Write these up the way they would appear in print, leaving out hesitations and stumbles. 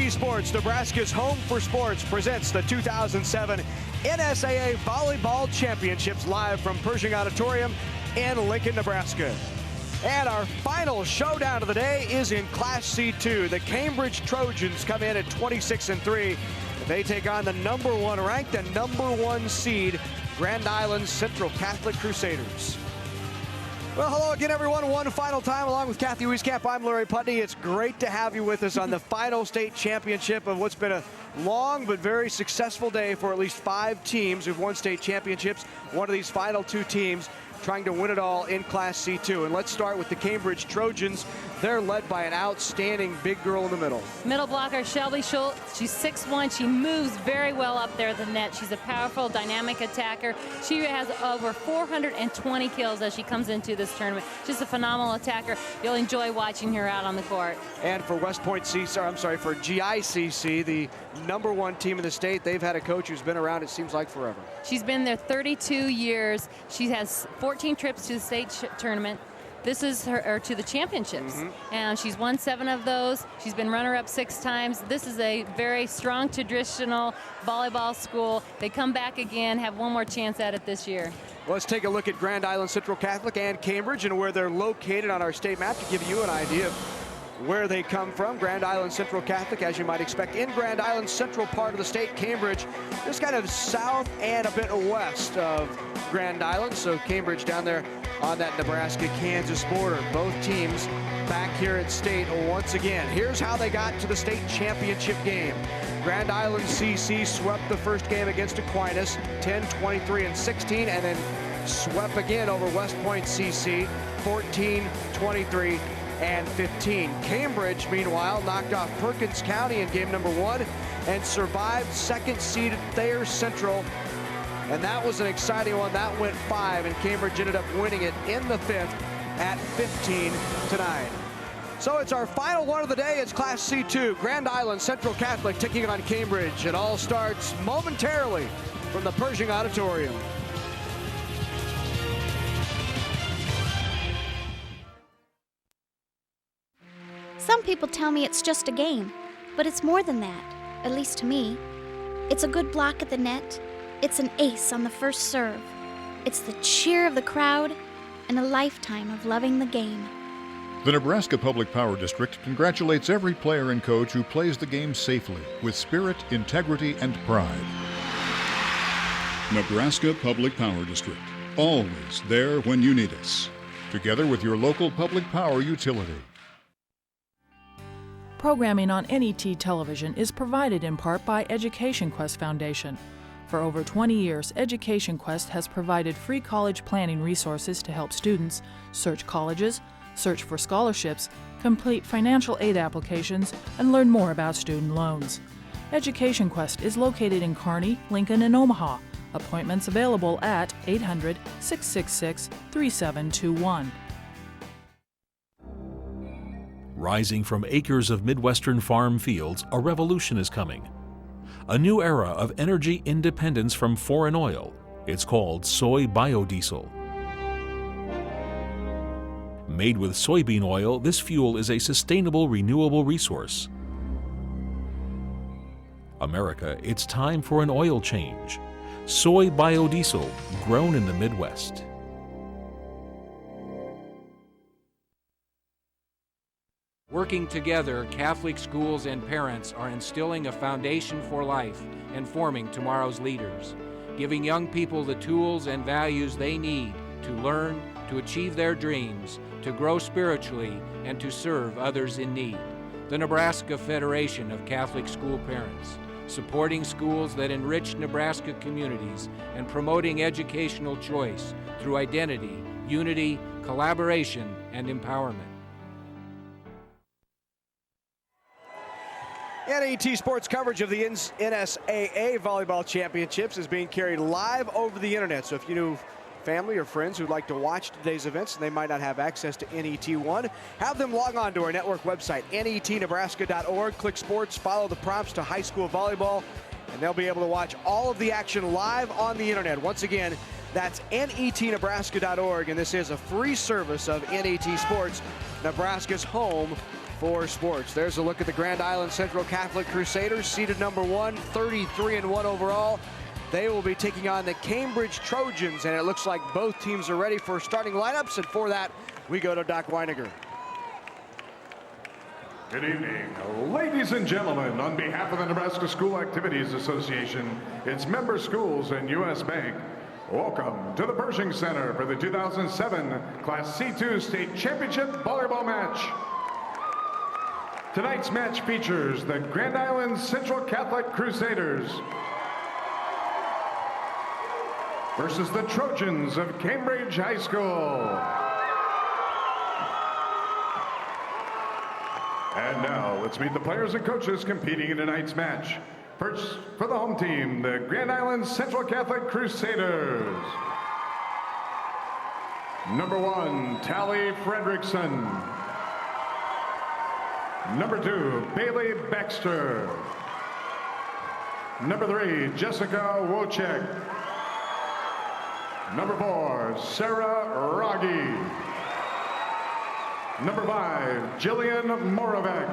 NET Sports, Nebraska's home for sports, presents the 2007 NSAA Volleyball Championships live from Pershing Auditorium in Lincoln, Nebraska. And our final showdown of the day is in Class C2. The Cambridge Trojans come in at 26-3. They take on the #1 ranked and #1 seed Grand Island Central Catholic Crusaders. Well, hello again, everyone. One final time, along with Kathy Wieskamp, I'm Larry Putney. It's great to have you with us on the final state championship of what's been a long but very successful day for at least 5 teams who've won state championships. One of these final 2 teams trying to win it all in Class C2. And let's start with the Cambridge Trojans. They're led by an outstanding big girl in the middle. Middle blocker, Shelby Schultz. She's 6'1". She moves very well up there at the net. She's a powerful, dynamic attacker. She has over 420 kills as she comes into this tournament. Just a phenomenal attacker. You'll enjoy watching her out on the court. And for for GICC, the #1 team in the state, they've had a coach who's been around, it seems like, forever. She's been there 32 years. She has 14 trips to the state tournament. This is her to the championships, and she's won 7 of those. She's been runner-up 6 times. This is a very strong traditional volleyball school. They come back again, have one more chance at it this year. Let's take a look at Grand Island Central Catholic and Cambridge and where they're located on our state map to give you an idea of where they come from. Grand Island Central Catholic, as you might expect, in Grand Island Central part of the state. Cambridge, just kind of south and a bit west of Grand Island. So Cambridge down there on that Nebraska-Kansas border. Both teams back here at state once again. Here's how they got to the state championship game. Grand Island CC swept the first game against Aquinas, 10-23-16, and then swept again over West Point CC, 14-23 and 15. Cambridge, meanwhile, knocked off Perkins County in game #1 and survived second-seeded Thayer Central. And that was an exciting one. That went 5, and Cambridge ended up winning it in the 5th at 15-9. So it's our final one of the day. It's Class C2. Grand Island Central Catholic taking on Cambridge. It all starts momentarily from the Pershing Auditorium. Some people tell me it's just a game, but it's more than that, at least to me. It's a good block at the net. It's an ace on the first serve. It's the cheer of the crowd and a lifetime of loving the game. The Nebraska Public Power District congratulates every player and coach who plays the game safely, with spirit, integrity, and pride. Nebraska Public Power District, always there when you need us. Together with your local public power utility. Programming on NET television is provided in part by Education Quest Foundation. For over 20 years, Education Quest has provided free college planning resources to help students search colleges, search for scholarships, complete financial aid applications, and learn more about student loans. Education Quest is located in Kearney, Lincoln, and Omaha. Appointments available at 800-666-3721. Rising from acres of Midwestern farm fields, a revolution is coming. A new era of energy independence from foreign oil. It's called soy biodiesel. Made with soybean oil, this fuel is a sustainable, renewable resource. America, it's time for an oil change. Soy biodiesel, grown in the Midwest. Working together, Catholic schools and parents are instilling a foundation for life and forming tomorrow's leaders, giving young people the tools and values they need to learn, to achieve their dreams, to grow spiritually, and to serve others in need. The Nebraska Federation of Catholic School Parents, supporting schools that enrich Nebraska communities and promoting educational choice through identity, unity, collaboration, and empowerment. NET Sports coverage of the NSAA Volleyball Championships is being carried live over the internet. So if you know family or friends who'd like to watch today's events and they might not have access to NET1, have them log on to our network website, netnebraska.org. Click sports, follow the prompts to high school volleyball, and they'll be able to watch all of the action live on the internet. Once again, that's netnebraska.org, and this is a free service of NET Sports, Nebraska's home for sports. There's a look at the Grand Island Central Catholic Crusaders, seeded number 1, 33-1 overall. They will be taking on the Cambridge Trojans, and it looks like both teams are ready for starting lineups, and for that, we go to Doc Weiniger. Good evening, ladies and gentlemen. On behalf of the Nebraska School Activities Association, its member schools, and U.S. Bank, welcome to the Pershing Center for the 2007 Class C2 State Championship Volleyball match. Tonight's match features the Grand Island Central Catholic Crusaders versus the Trojans of Cambridge High School. And now, let's meet the players and coaches competing in tonight's match. First, for the home team, the Grand Island Central Catholic Crusaders. Number 1, Tally Fredrickson. Number 2, Bailey Baxter. Number 3, Jessica Wojcik. Number 4, Sarah Rogge. Number 5, Jillian Moravec.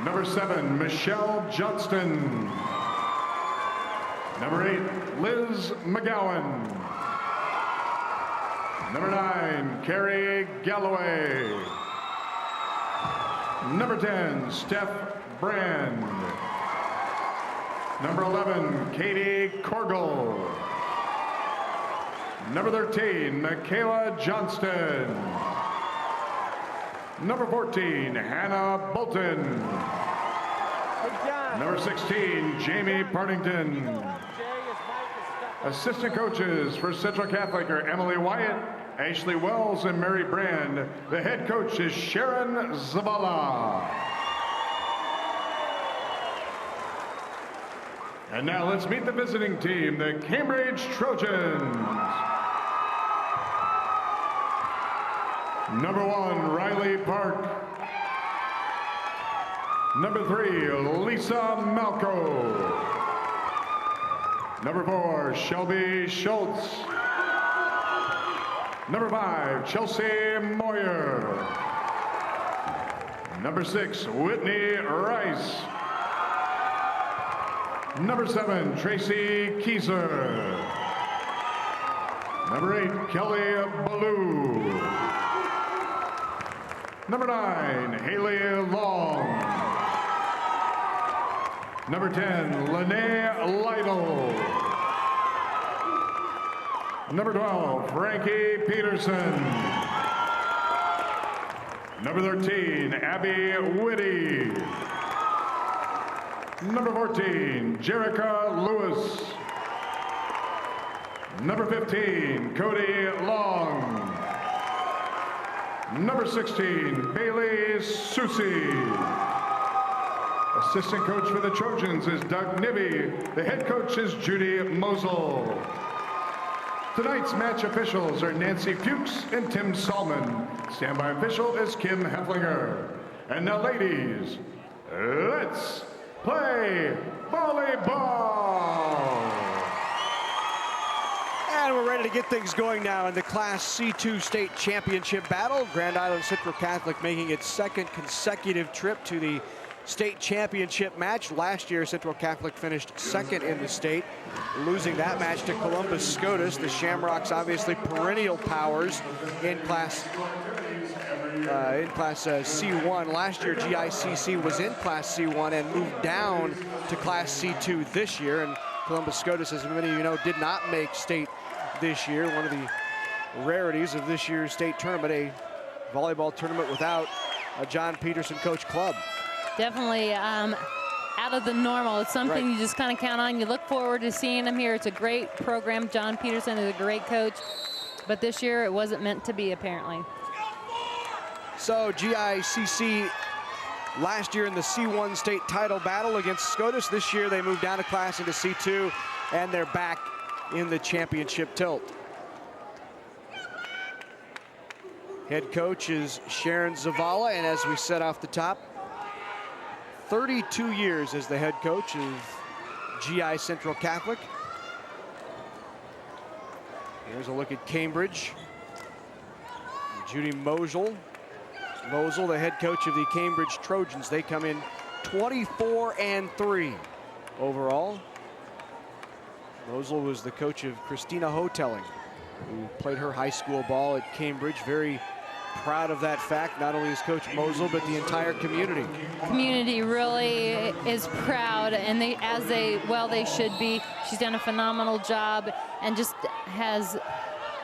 Number 7, Michelle Johnston. Number 8, Liz McGowan. Number 9, Carrie Galloway. Number 10, Steph Brand. Number 11, Katie Korgel. Number 13, Michaela Johnston. Number 14, Hannah Bolton. Number 16, Jamie Partington. Assistant coaches for Central Catholic are Emily Wyatt, Ashley Wells, and Mary Brand. The head coach is Sharon Zavala. And now let's meet the visiting team, the Cambridge Trojans. Number 1, Riley Park. Number 3, Lisa Malco. Number 4, Shelby Schultz. Number 5, Chelsea Moyer. Number 6, Whitney Rice. Number 7, Tracy Kieser. Number 8, Kelly Ballou. Number 9, Haley Long. Number 10, Lene Lytle. Number 12, Frankie Peterson. Number 13, Abby Whitty. Number 14, Jerica Lewis. Number 15, Cody Long. Number 16, Bailey Susi. Assistant coach for the Trojans is Doug Nibby. The head coach is Judy Mosel. Tonight's match officials are Nancy Fuchs and Tim Salmon. Standby official is Kim Hefflinger. And now, ladies, let's play volleyball. And we're ready to get things going now in the Class C2 State Championship battle. Grand Island Central Catholic making its second consecutive trip to the state championship match. Last year, Central Catholic finished second in the state, losing that match to Columbus SCOTUS. The Shamrocks, obviously perennial powers in Class C1. Last year, GICC was in Class C1 and moved down to Class C2 this year. And Columbus SCOTUS, as many of you know, did not make state this year. One of the rarities of this year's state tournament, a volleyball tournament without a John Peterson coach club. Definitely out of the normal. It's something Right. you just kind of count on. You look forward to seeing him here. It's a great program. John Peterson is a great coach, but this year it wasn't meant to be, apparently. So GICC last year in the C1 state title battle against SCOTUS. This year they moved down a class into C2, and they're back in the championship tilt. Head coach is Sharon Zavala, and as we said off the top, 32 years as the head coach of GI Central Catholic. Here's a look at Cambridge. Judy Mosel Mosel, the head coach of the Cambridge Trojans. They come in 24-3 overall. Mosel was the coach of Christina Hotelling, who played her high school ball at Cambridge. Very proud of that fact, not only as Coach Mosel, but the entire community. Community really is proud, and they should be. She's done a phenomenal job and just has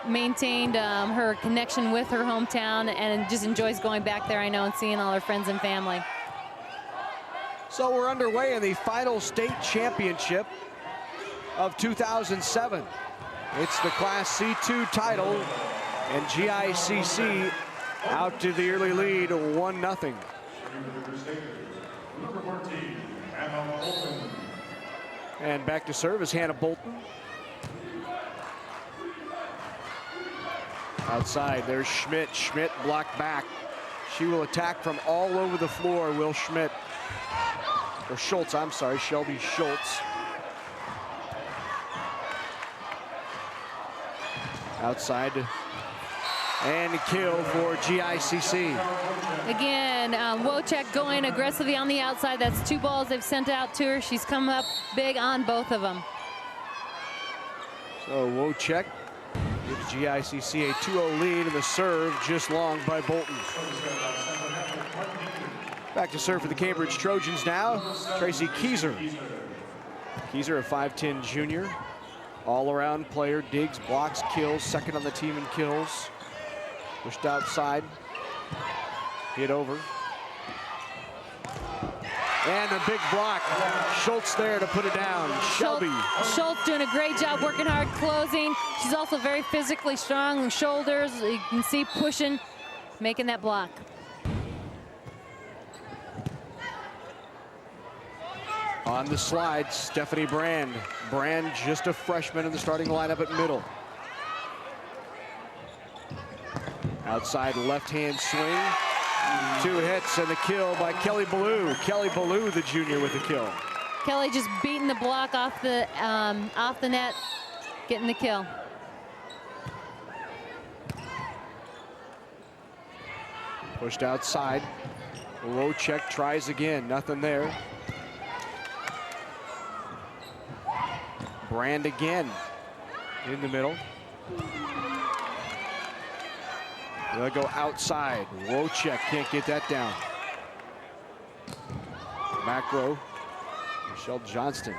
maintained her connection with her hometown, and just enjoys going back there, I know, and seeing all her friends and family. So we're underway in the final state championship of 2007. It's the Class C2 title, and GICC out to the early lead, 1-0. And back to serve is Hannah Bolton. Outside, there's Schmidt. Schmidt blocked back. She will attack from all over the floor, will Schmidt. Or Schultz, I'm sorry, Shelby Schultz. Outside, and a kill for GICC. Again, Wojcik going aggressively on the outside. That's 2 balls they've sent out to her. She's come up big on both of them. So Wojcik gives GICC a 2-0 lead, and the serve just long by Bolton. Back to serve for the Cambridge Trojans now, Tracy Keyser. Keyser, a 5'10" junior. All-around player, digs, blocks, kills, second on the team in kills. Pushed outside, hit over. And a big block. Schultz there to put it down. Shelby. Schultz doing a great job, working hard, closing. She's also very physically strong, shoulders, you can see pushing, making that block. On the slide, Stephanie Brand. Brand, just a freshman in the starting lineup at middle. Outside left-hand swing. 2 hits and the kill by Kelly Ballou. Kelly Ballou, the junior, with the kill. Kelly just beating the block off the net, getting the kill. Pushed outside. Wojcik tries again, nothing there. Brand again in the middle. They'll go outside. Wojcik can't get that down. Macro. Michelle Johnston.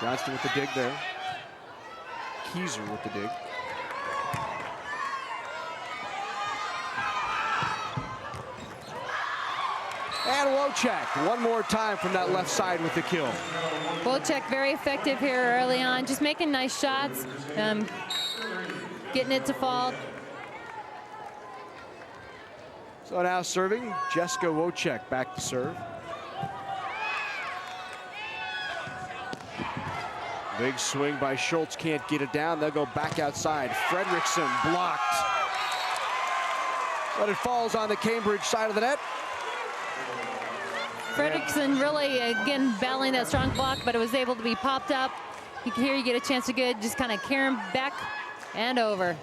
Johnston with the dig there. Keyser with the dig. And Wojcik one more time from that left side with the kill. Wojcik very effective here early on, just making nice shots, getting it to fall. So now serving, Jessica Wojcik back to serve. Big swing by Schultz, can't get it down. They'll go back outside. Fredrickson blocked. But it falls on the Cambridge side of the net. Fredrickson really, again, battling that strong block, but it was able to be popped up. Here you get a chance to just kind of carry him back and over.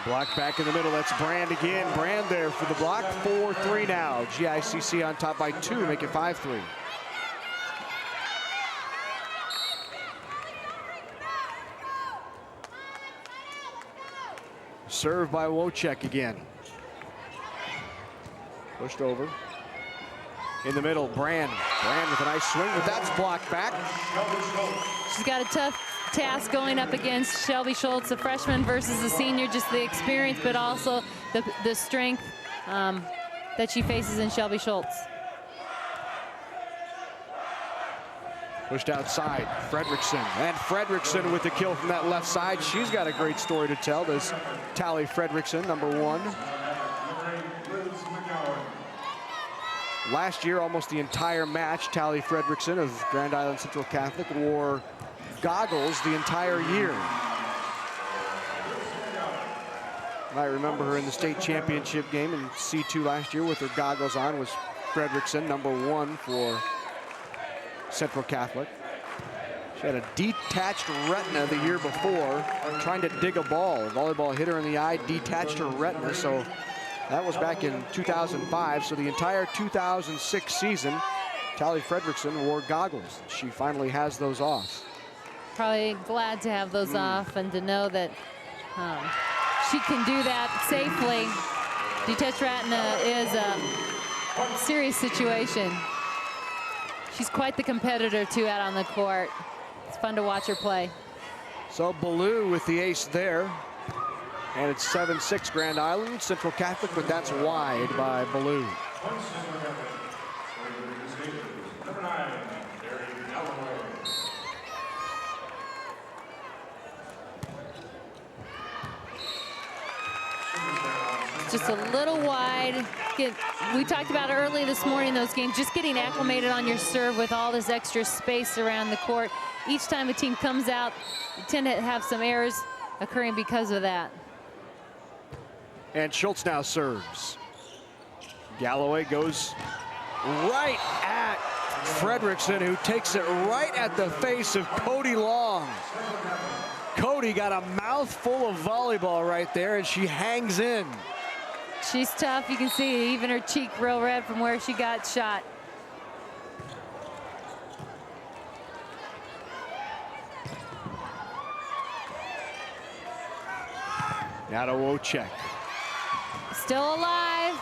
Block back in the middle, that's Brand again. Brand there for the block, 4-3 now. GICC on top by 2, make it 5-3. Serve by Wojcik again. Pushed over. In the middle, Brand. Brand with a nice swing, but that's blocked back. She's got a tough task going up against Shelby Schultz, a freshman versus a senior, just the experience, but also the strength that she faces in Shelby Schultz. Pushed outside, Fredrickson. And Fredrickson with the kill from that left side. She's got a great story to tell, this Tally Fredrickson, number 1. Last year, almost the entire match, Tally Fredrickson of Grand Island Central Catholic wore goggles the entire year. You might remember her in the state championship game in C2 last year with her goggles on was Fredrickson, number 1 for Central Catholic. She Had a detached retina the year before, trying to dig a ball. A volleyball hit her in the eye, detached her retina, so that was back in 2005. So the entire 2006 season, Tally Fredrickson wore goggles. She finally has those off. Probably glad to have those off and to know that she can do that safely. Detached retina is a serious situation. She's quite the competitor, too, out on the court. It's fun to watch her play. So Ballou with the ace there. And it's 7-6 Grand Island. Central Catholic, but that's wide by Ballou. Just a little wide. We talked about early this morning, those games, just getting acclimated on your serve with all this extra space around the court. Each time a team comes out, you tend to have some errors occurring because of that. And Schultz now serves. Galloway goes right at Fredrickson, who takes it right at the face of Cody Long. Cody got a mouthful of volleyball right there, and she hangs in. She's tough. You can see even her cheek real red from where she got shot. Now to Wojcik. Still alive.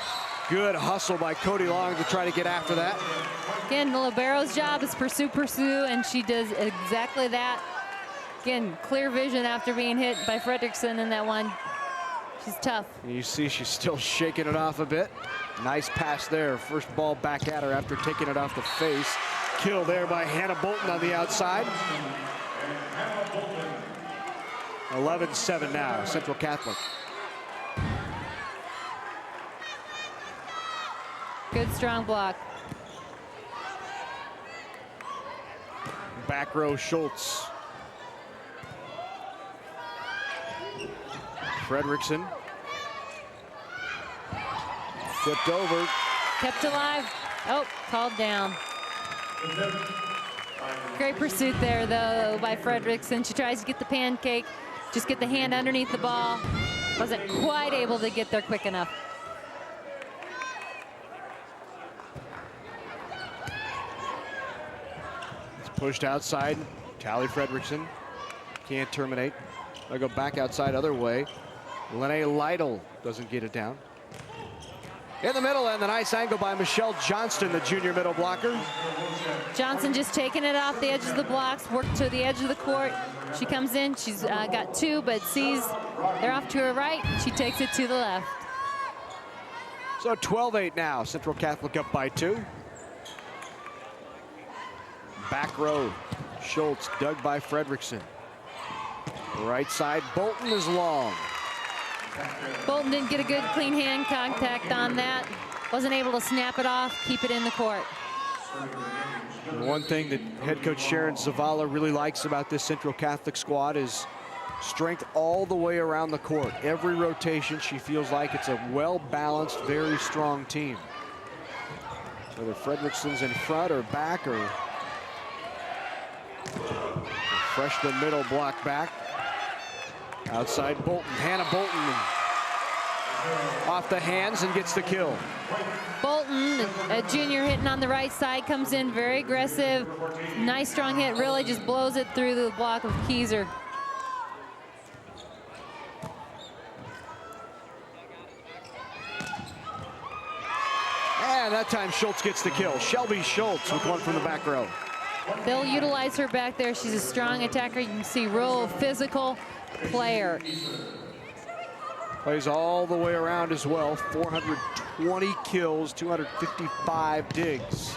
Good hustle by Cody Long to try to get after that. Again, the libero's job is pursue, and she does exactly that. Again, clear vision after being hit by Fredrickson in that one. She's tough. You see she's still shaking it off a bit. Nice pass there. First ball back at her after taking it off the face. Kill there by Hannah Bolton on the outside. 11-7 now, Central Catholic. Good strong block. Back row Schultz. Fredrickson. Flipped over. Kept alive. Oh, called down. Great pursuit there, though, by Fredrickson. She tries to get the pancake, just get the hand underneath the ball. Wasn't quite able to get there quick enough. It's pushed outside. Tally Fredrickson can't terminate. They'll go back outside other way. Lene Lytle doesn't get it down. In the middle, and the nice angle by Michelle Johnston, the junior middle blocker. Johnson just taking it off the edge of the blocks, worked to the edge of the court. She comes in, she's got two, but sees they're off to her right. She takes it to the left. So 12-8 now, Central Catholic up by 2. Back row, Schultz dug by Fredrickson. Right side, Bolton is long. Bolton didn't get a good clean hand contact on that. Wasn't able to snap it off, keep it in the court. One thing that head coach Sharon Zavala really likes about this Central Catholic squad is strength all the way around the court. Every rotation, she feels like it's a well-balanced, very strong team. Whether Fredrickson's in front or back, or freshman middle block back. Outside Bolton, Hannah Bolton off the hands and gets the kill. Bolton, a junior hitting on the right side, comes in very aggressive. Nice strong hit, really just blows it through the block of Keyser. And that time Schultz gets the kill. Shelby Schultz with one from the back row. They'll utilize her back there. She's a strong attacker. You can see real physical player. Plays all the way around as well. 420 kills, 255 digs.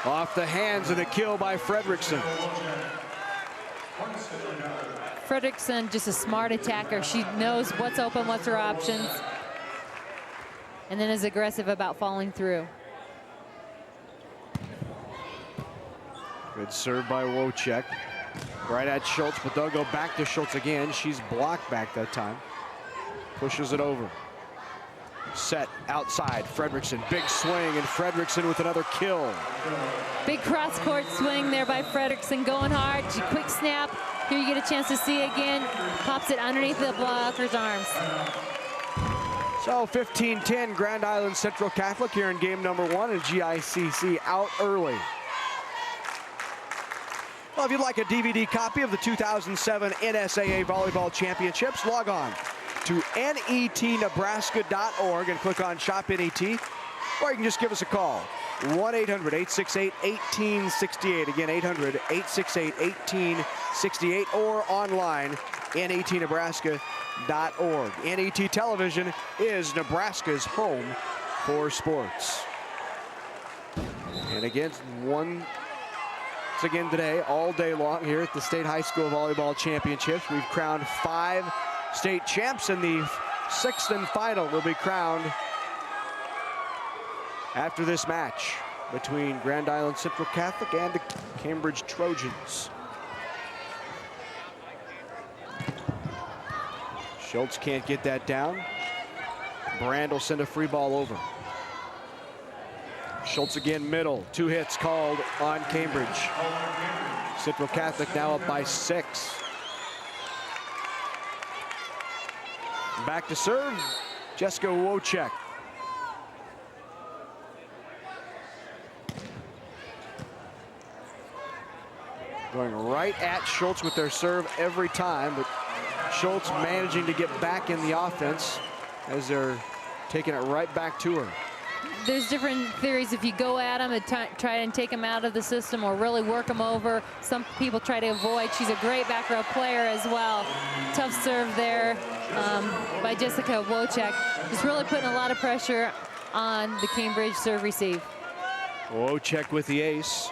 Off the hands of the kill by Fredrickson. Fredrickson, just a smart attacker. She knows what's open, what's her options, and then is aggressive about following through. Good serve by Wojcik. Right at Schultz, but they'll go back to Schultz again. She's blocked back that time. Pushes it over. Set outside, Fredrickson, big swing, and Fredrickson with another kill. Big cross-court swing there by Fredrickson, going hard. Quick snap. Here you get a chance to see it again. Pops it underneath the blocker's arms. So 15-10, Grand Island Central Catholic here in game number 1, and GICC out early. Well, if you'd like a DVD copy of the 2007 NSAA Volleyball Championships, log on to netnebraska.org and click on Shop NET, or you can just give us a call, 1-800-868-1868. Again, 800-868-1868, or online, netnebraska.org. NET Television is Nebraska's home for sports. And again, once again today, all day long here at the State High School Volleyball Championships, we've crowned 5 state champs, and the 6th and final will be crowned after this match between Grand Island Central Catholic and the Cambridge Trojans. Schultz can't get that down. Brand will send a free ball over. Schultz again middle. 2 hits called on Cambridge. Central Catholic now up by 6. Back to serve, Jessica Wojcik. Going right at Schultz with their serve every time, but Schultz managing to get back in the offense as they're taking it right back to her. There's different theories. If you go at him and try and take him out of the system, or really work him over, some people try to avoid. She's a great back row player as well. Tough serve there by Jessica Wojcik. Just really putting a lot of pressure on the Cambridge serve receive. Wojcik with the ace.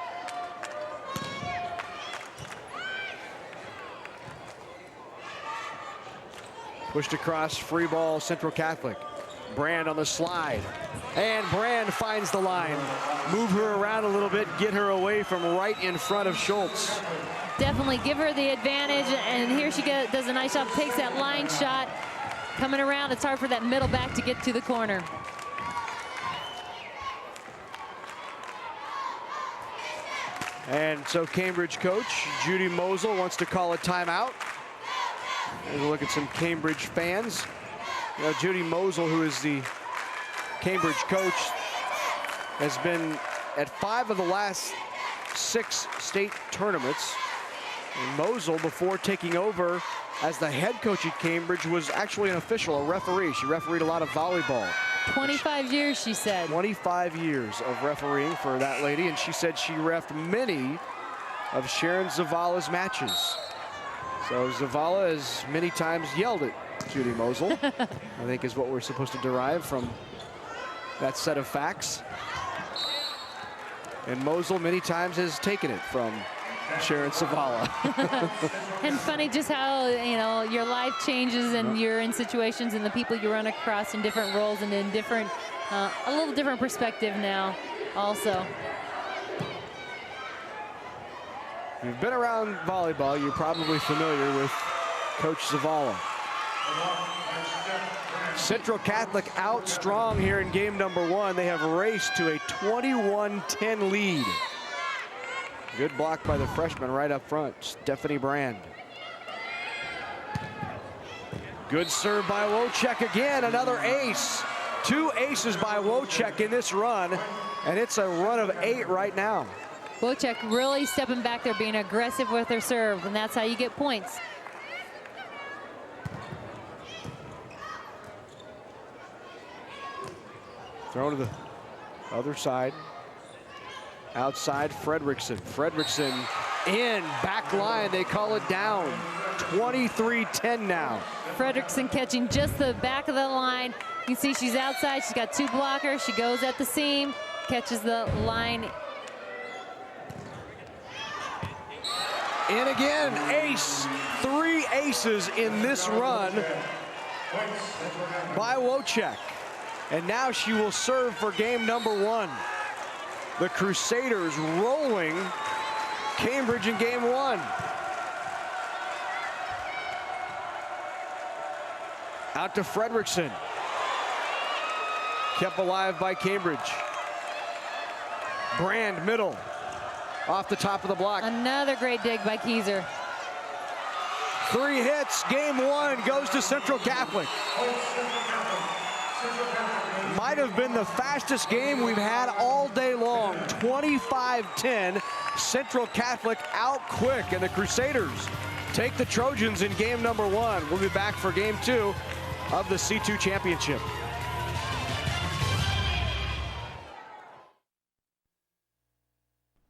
Pushed across, free ball, Central Catholic. Brand on the slide, and Brand finds the line. Move her around a little bit, get her away from right in front of Schultz. Definitely give her the advantage, and here she does a nice job, takes that line shot. Coming around, it's hard for that middle back to get to the corner. And so Cambridge coach Judy Mosel wants to call a timeout. Here's a look at some Cambridge fans. You know, Judy Mosel, who is the Cambridge coach, has been at 5 of the last 6 state tournaments. And Mosel, before taking over as the head coach at Cambridge, was actually an official, a referee. She refereed a lot of volleyball. 25 years, she said. 25 years of refereeing for that lady, and she said she reffed many of Sharon Zavala's matches. So Zavala has many times yelled at Judy Mosel, I think is what we're supposed to derive from that set of facts. And Mosel many times has taken it from Sharon Zavala. And funny just how, you know, your life changes and you're in situations and the people you run across in different roles and in different, a little different perspective now also. If you've been around volleyball, you're probably familiar with Coach Zavala. Central Catholic out strong here in game number 1. They have raced to a 21-10 lead. Good block by the freshman right up front, Stephanie Brand. Good serve by Wojcik again, another ace. 2 aces by Wojcik in this run, and it's a run of 8 right now. Wojcik really stepping back there, being aggressive with her serve, and that's how you get points. Throw to the other side. Outside, Fredrickson. Fredrickson in, back line, they call it down. 23-10 now. Fredrickson catching just the back of the line. You can see she's outside, she's got 2 blockers. She goes at the seam, catches the line. And again, ace. 3 aces in this run by Wojcik. And now she will serve for game number 1. The Crusaders rolling Cambridge in game 1. Out to Fredrickson. Kept alive by Cambridge. Brand middle. Off the top of the block. Another great dig by Keyser. 3 hits. Game 1 goes to Central Catholic. Might have been the fastest game we've had all day long. 25-10. Central Catholic out quick, and the Crusaders take the Trojans in game number 1. We'll be back for game 2 of the C2 championship.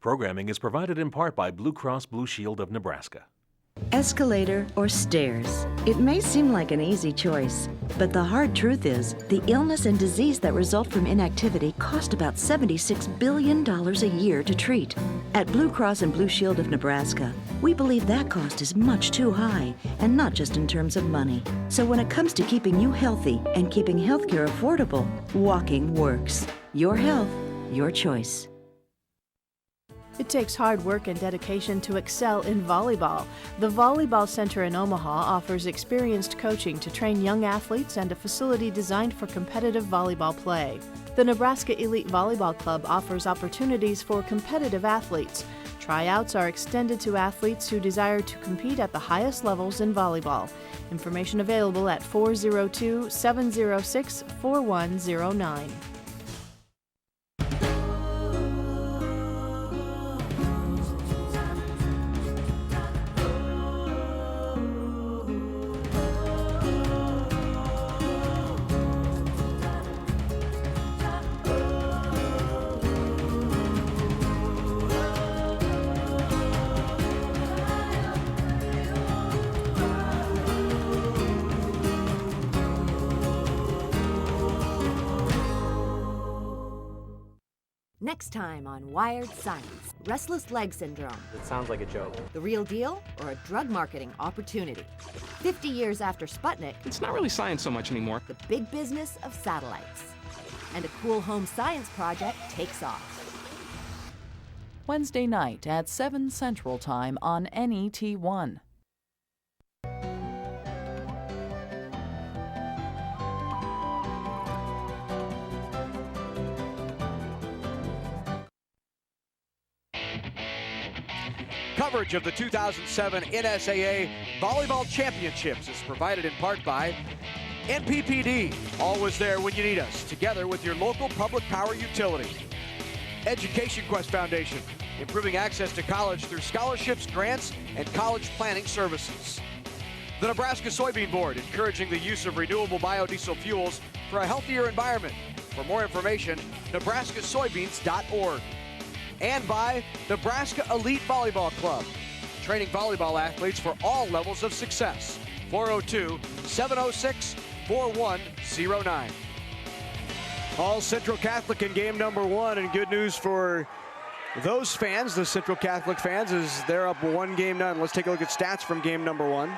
Programming is provided in part by Blue Cross Blue Shield of Nebraska. Escalator or stairs? It may seem like an easy choice, but the hard truth is the illness and disease that result from inactivity cost about $76 billion a year to treat. At Blue Cross and Blue Shield of Nebraska, we believe that cost is much too high, and not just in terms of money. So when it comes to keeping you healthy and keeping healthcare affordable, walking works. Your health, your choice. It takes hard work and dedication to excel in volleyball. The Volleyball Center in Omaha offers experienced coaching to train young athletes and a facility designed for competitive volleyball play. The Nebraska Elite Volleyball Club offers opportunities for competitive athletes. Tryouts are extended to athletes who desire to compete at the highest levels in volleyball. Information available at 402-706-4109. Next time on Wired Science, restless leg syndrome. It sounds like a joke. The real deal or a drug marketing opportunity? 50 years after Sputnik, It's not really science so much anymore. the big business of satellites. And a cool home science project takes off. Wednesday night at 7 Central Time on NET1. Coverage of the 2007 NSAA Volleyball Championships is provided in part by NPPD, always there when you need us, together with your local public power utility. Education Quest Foundation, improving access to college through scholarships, grants, and college planning services. The Nebraska Soybean Board, encouraging the use of renewable biodiesel fuels for a healthier environment. For more information, nebraskasoybeans.org. And by Nebraska Elite Volleyball Club, training volleyball athletes for all levels of success. 402-706-4109. All Central Catholic in game number 1, and good news for those fans, the Central Catholic fans, is they're up 1-0. Let's take a look at stats from game number 1.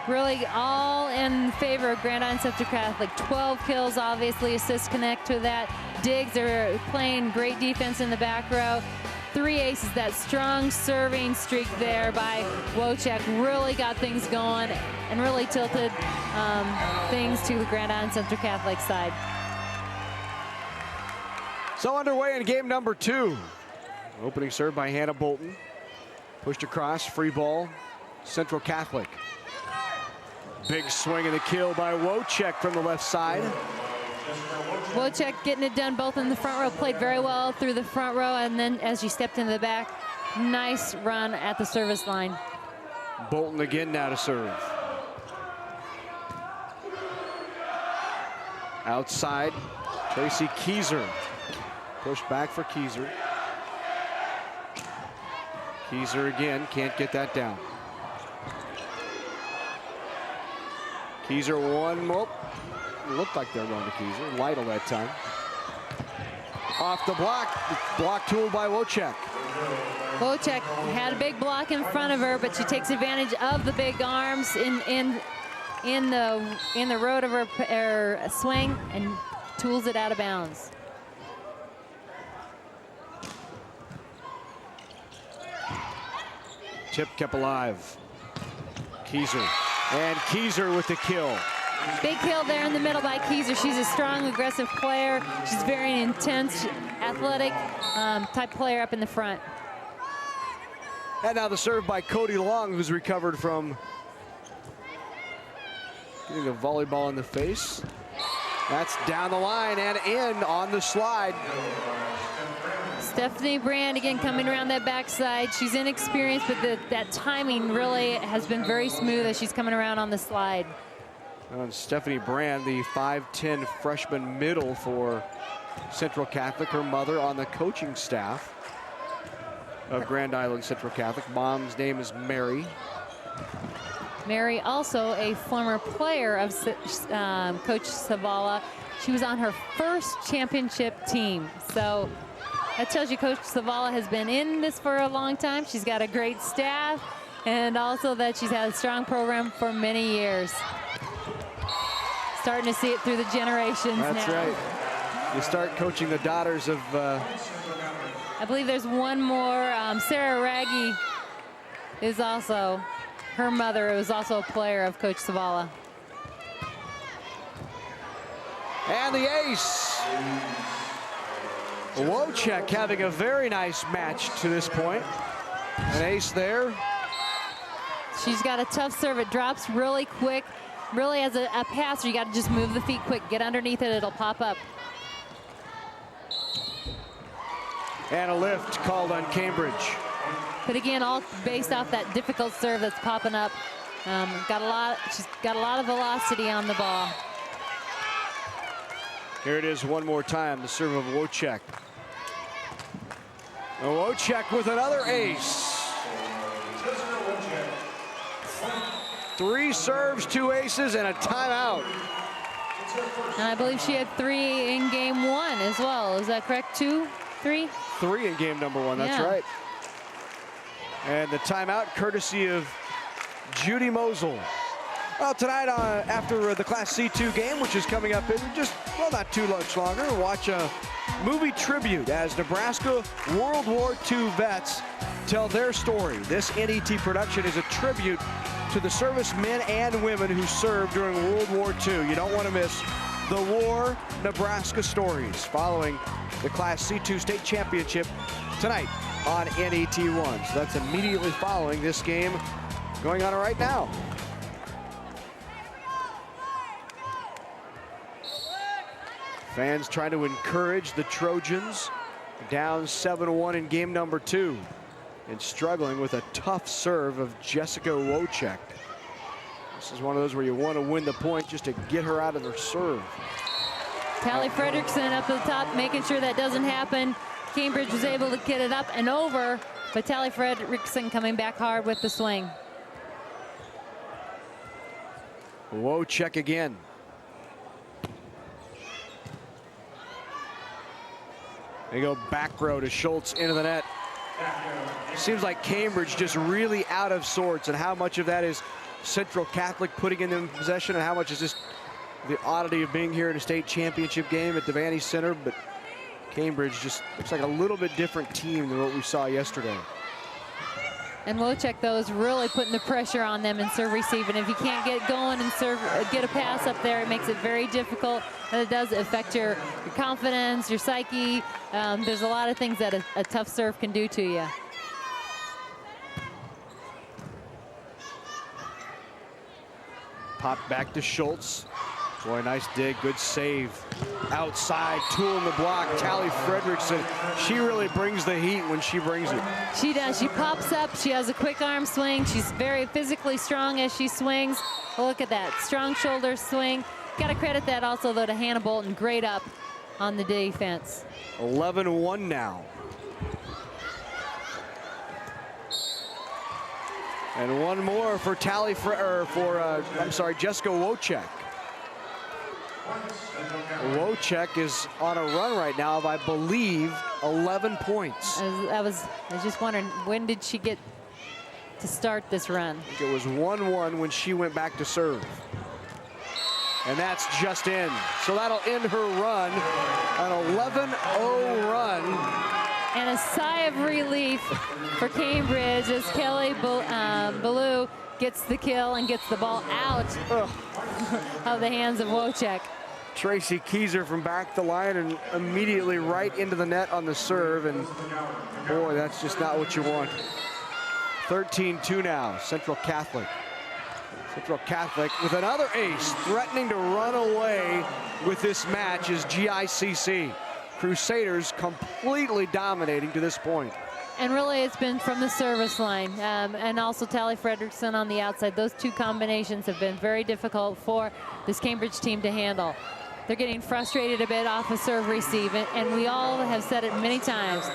Really all in favor of Grand Island Central Catholic. 12 kills, obviously, assists connect to that. Diggs are playing great defense in the back row. 3 aces, that strong serving streak there by Wojciech really got things going and really tilted things to the Grand Island Central Catholic side. So underway in game number 2. Opening serve by Hannah Bolton. Pushed across, free ball, Central Catholic. Big swing and a kill by Wojciech from the left side. Wojciech getting it done both in the front row, played very well through the front row, and then as she stepped into the back, nice run at the service line. Bolton again now to serve. Outside, Tracy Keyser. Pushed back for Keyser. Keyser again, can't get that down. Keyser one more. Looked like they're going to Keyser. Lytle that time. Off the block. Block tool by Wojciech. Wojciech had a big block in front of her, but she takes advantage of the big arms in the road of her swing and tools it out of bounds. Tip kept alive. Keyser. And Keyser with the kill. Big kill there in the middle by Keyser. She's a strong, aggressive player. She's very intense, athletic type player up in the front. And now the serve by Cody Long, who's recovered from getting a volleyball in the face. That's down the line and in on the slide. Stephanie Brand again coming around that backside. She's inexperienced, but that timing really has been very smooth as she's coming around on the slide. And Stephanie Brand, the 5'10" freshman middle for Central Catholic, her mother on the coaching staff of Grand Island Central Catholic. Mom's name is Mary. Mary, also a former player of Coach Savala. She was on her first championship team. So that tells you Coach Savala has been in this for a long time. She's got a great staff, and also that she's had a strong program for many years. Starting to see it through the generations now. That's right. You start coaching the daughters of... I believe there's one more. Sarah Raggy is also, her mother was also a player of Coach Savala. And the ace. Wojcik having a very nice match to this point. An ace there. She's got a tough serve. It drops really quick. Really, as a passer, you got to just move the feet quick. Get underneath it, it'll pop up. And a lift called on Cambridge. But again, all based off that difficult serve that's popping up. She's got a lot of velocity on the ball. Here it is one more time, the serve of Wojcik. Wojcik with another ace. 3 serves, 2 aces, and a timeout. And I believe she had 3 in game 1 as well. Is that correct? 2, 3? 3 in game number 1, that's right. And the timeout courtesy of Judy Mosel. Well, tonight after the Class C2 game, which is coming up in just, well, not too much longer, we'll watch a movie tribute as Nebraska World War II vets tell their story. This NET production is a tribute to the servicemen and women who served during World War II. You don't want to miss the War Nebraska stories following the Class C2 state championship tonight on NET1. So that's immediately following this game going on right now. Fans trying to encourage the Trojans, down 7-1 in game number 2. And struggling with a tough serve of Jessica Wojcik. This is one of those where you want to win the point just to get her out of her serve. Tally Fredrickson up at the top, making sure that doesn't happen. Cambridge was able to get it up and over, but Tally Fredrickson coming back hard with the swing. Wojcik again. They go back row to Schultz into the net. Seems like Cambridge just really out of sorts, and how much of that is Central Catholic putting in possession and how much is just the oddity of being here at a state championship game at Devaney Center. But Cambridge just looks like a little bit different team than what we saw yesterday. And Wojcik, though, is really putting the pressure on them in serve receive. And if you can't get going and get a pass up there, it makes it very difficult. And it does affect your confidence, your psyche. There's a lot of things that a tough serve can do to you. Popped back to Schultz. Boy, nice dig, good save. Outside, tool in the block, Tally Fredrickson. She really brings the heat when she brings it. She does. She pops up. She has a quick arm swing. She's very physically strong as she swings. Look at that, strong shoulder swing. Got to credit that also, though, to Hannah Bolton. Great up on the defense. 11-1 now. And one more for Jessica Wojcik. Wojcik is on a run right now of, I believe, 11 points. I was just wondering, when did she get to start this run? I think it was 1-1 when she went back to serve. And that's just in. So that'll end her run, an 11-0 run. And a sigh of relief for Cambridge as Kelly Ballou gets the kill and gets the ball out. of the hands of Wojcik. Tracy Keyser from back the line and immediately right into the net on the serve, and boy, that's just not what you want. 13-2 now, Central Catholic. Central Catholic with another ace, threatening to run away with this match is GICC. Crusaders completely dominating to this point. And really, it's been from the service line, and also Tally Fredrickson on the outside. Those two combinations have been very difficult for this Cambridge team to handle. They're getting frustrated a bit off of serve receive, and we all have said it many times.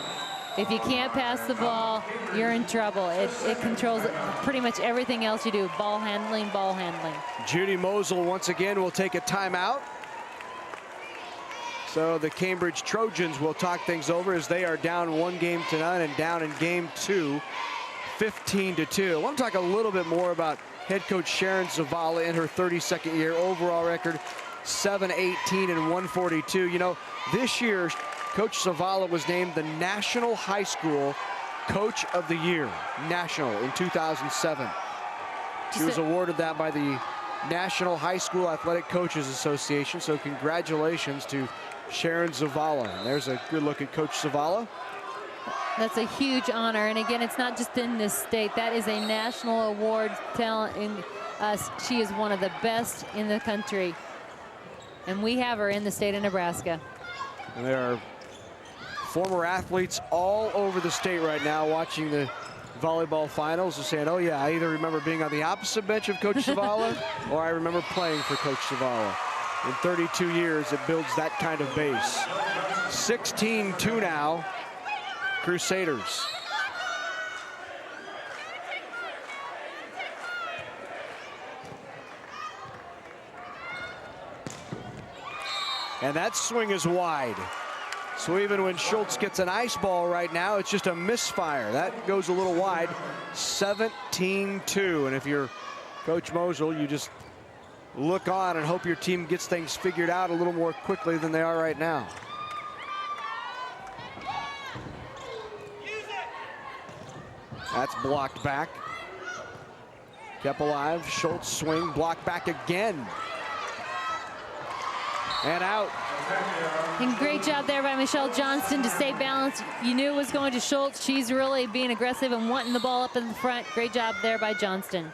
If you can't pass the ball, you're in trouble. It controls pretty much everything else you do. Ball handling, ball handling. Judy Mosel once again will take a timeout. So the Cambridge Trojans will talk things over as they are down 1-0 and down in game 2, 15-2. I want to talk a little bit more about head coach Sharon Zavala in her 32nd year. Overall record, 7-18-142. You know, this year, Coach Zavala was named the National High School Coach of the Year, national, in 2007. She was awarded that by the National High School Athletic Coaches Association, so congratulations to Sharon Zavala. And there's a good look at Coach Zavala. That's a huge honor, and again, it's not just in this state. That is a national award talent in us. She is one of the best in the country, and we have her in the state of Nebraska. And there are former athletes all over the state right now watching the volleyball finals and saying, oh yeah, I either remember being on the opposite bench of Coach Zavala or I remember playing for Coach Zavala. In 32 years, it builds that kind of base. 16-2 now, Crusaders. And that swing is wide. So even when Schultz gets an ice ball right now, it's just a misfire. That goes a little wide, 17-2. And if you're Coach Mosel, you just look on and hope your team gets things figured out a little more quickly than they are right now. That's blocked back. Kept alive, Schultz swing, blocked back again. And out. And great job there by Michelle Johnston to stay balanced. You knew it was going to Schultz. She's really being aggressive and wanting the ball up in the front. Great job there by Johnston.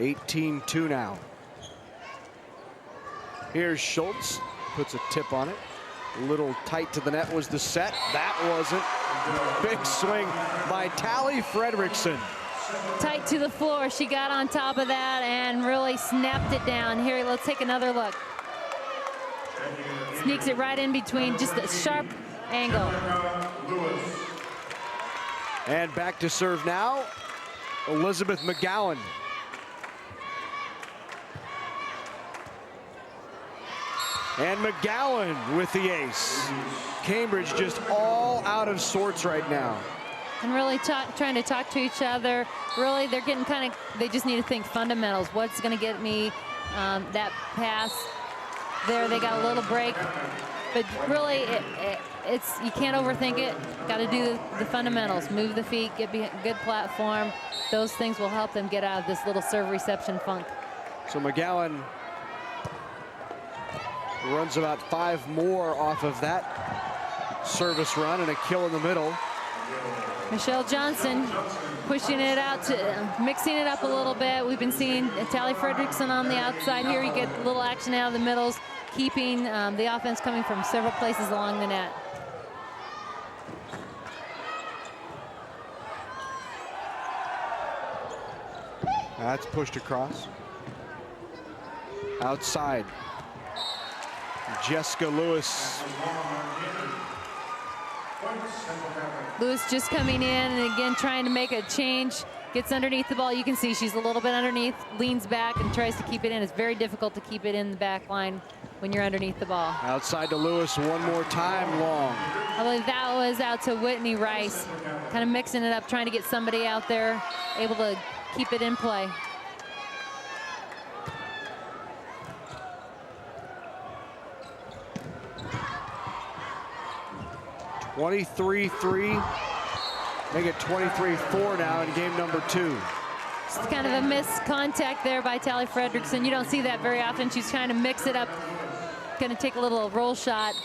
18-2 now. Here's Schultz, puts a tip on it. A little tight to the net was the set. That wasn't. Big swing by Tally Fredrickson. Tight to the floor. She got on top of that and really snapped it down. Here, let's take another look. Sneaks it right in between, just a sharp angle. And back to serve now, Elizabeth McGowan. And McGowan with the ace. Cambridge just all out of sorts right now. And really trying to talk to each other. Really, they're getting kind of, they just need to think fundamentals. What's going to get me that pass? There, they got a little break. But really, it's you can't overthink it. Got to do the fundamentals. Move the feet, get a good platform. Those things will help them get out of this little serve reception funk. So McGowan runs about 5 more off of that service run and a kill in the middle. Michelle Johnson pushing it out, to mixing it up a little bit. We've been seeing Tally Fredrickson on the outside here. You get a little action out of the middles, keeping the offense coming from several places along the net. That's pushed across. Outside. Jessica Lewis. Lewis just coming in and again trying to make a change. Gets underneath the ball. You can see she's a little bit underneath, leans back and tries to keep it in. It's very difficult to keep it in the back line when you're underneath the ball. Outside to Lewis one more time long. I believe that was out to Whitney Rice. Kind of mixing it up, trying to get somebody out there able to keep it in play. (23-3). Make it 23-4 now in game number 2. Just kind of a missed contact there by Tally Fredrickson. You don't see that very often. She's trying to mix it up. Going to take a little roll shot.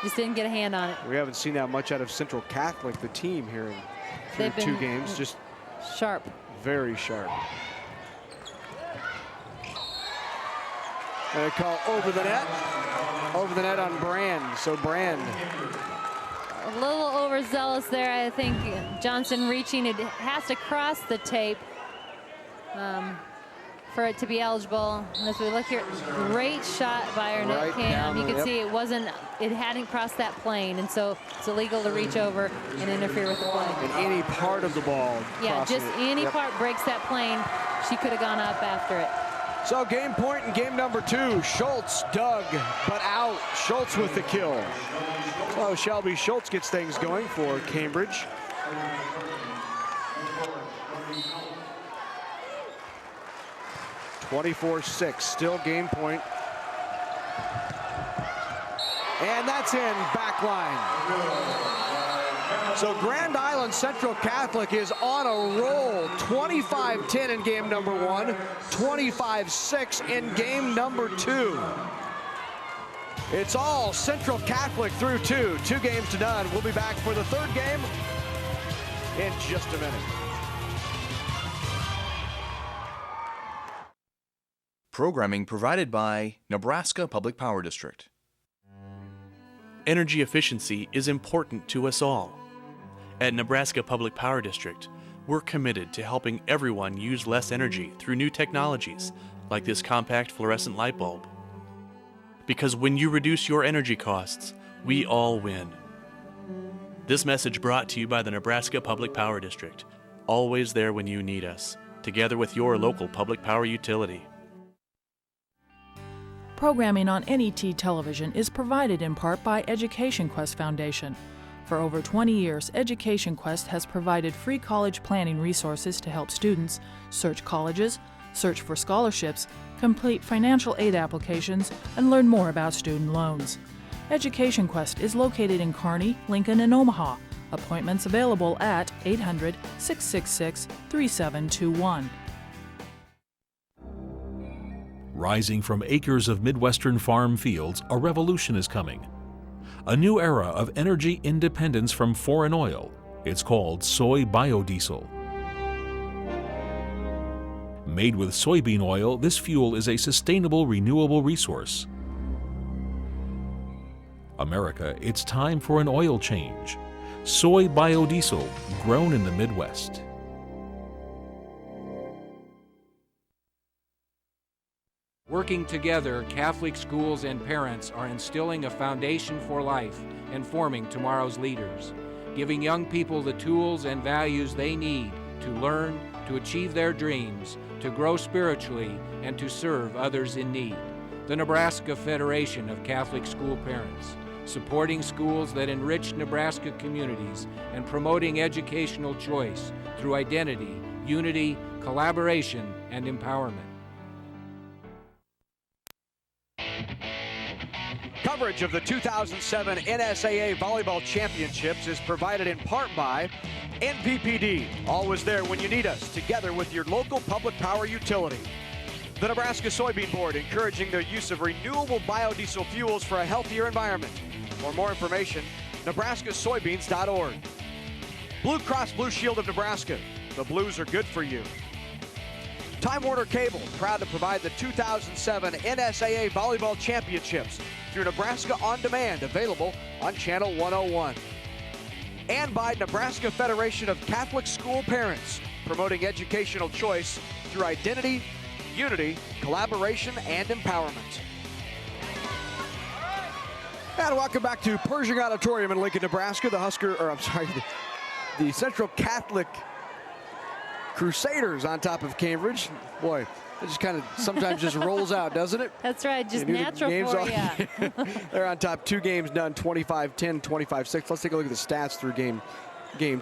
Just didn't get a hand on it. We haven't seen that much out of Central Catholic, the team here in two games. Just sharp. Very sharp. And a call over the net. Over the net on Brand. So Brand. A little overzealous there, I think. Johnson reaching. It has to cross the tape for it to be eligible. And as we look here, great shot by our net cam. You can see it hadn't crossed that plane, and so it's illegal to reach over and interfere with the play. And any part of the ball. Yeah, just any part breaks that plane. She could have gone up after it. So game point in game number 2. Schultz dug, but out. Schultz with the kill. So Shelby Schultz gets things going for Cambridge. (24-6), still game point. And that's in, back line. So Grand Island Central Catholic is on a roll. 25-10 in game number 1, 25-6 in game number 2. It's all Central Catholic through 2 games to none. We'll be back for the third game in just a minute. Programming provided by Nebraska Public Power District. Energy efficiency is important to us all. At Nebraska Public Power District, we're committed to helping everyone use less energy through new technologies like this compact fluorescent light bulb. Because when you reduce your energy costs, we all win. This message brought to you by the Nebraska Public Power District, always there when you need us, together with your local public power utility. Programming on NET television is provided in part by Education Quest Foundation. For over 20 years, Education Quest has provided free college planning resources to help students search colleges, search for scholarships, complete financial aid applications, and learn more about student loans. Education Quest is located in Kearney, Lincoln, and Omaha. Appointments available at 800-666-3721. Rising from acres of Midwestern farm fields, a revolution is coming. A new era of energy independence from foreign oil. It's called soy biodiesel. Made with soybean oil, this fuel is a sustainable, renewable resource. America, it's time for an oil change. Soy biodiesel, grown in the Midwest. Working together, Catholic schools and parents are instilling a foundation for life and forming tomorrow's leaders, giving young people the tools and values they need to learn, to achieve their dreams, to grow spiritually, and to serve others in need. The Nebraska Federation of Catholic School Parents, supporting schools that enrich Nebraska communities and promoting educational choice through identity, unity, collaboration, and empowerment. Coverage of the 2007 NSAA Volleyball Championships is provided in part by NPPD, always there when you need us, together with your local public power utility. The Nebraska Soybean Board, encouraging the use of renewable biodiesel fuels for a healthier environment. For more information, nebraskasoybeans.org. Blue Cross Blue Shield of Nebraska, the Blues are good for you. Time Warner Cable, proud to provide the 2007 NSAA Volleyball Championships through Nebraska On Demand, available on Channel 101. And by Nebraska Federation of Catholic School Parents, promoting educational choice through identity, unity, collaboration, and empowerment. And welcome back to Pershing Auditorium in Lincoln, Nebraska. The Central Catholic Crusaders on top of Cambridge. Boy, it just kind of sometimes just rolls out, doesn't it? That's right, just natural for you. They're on top, 2 games done, 25-10, 25-6. Let's take a look at the stats through game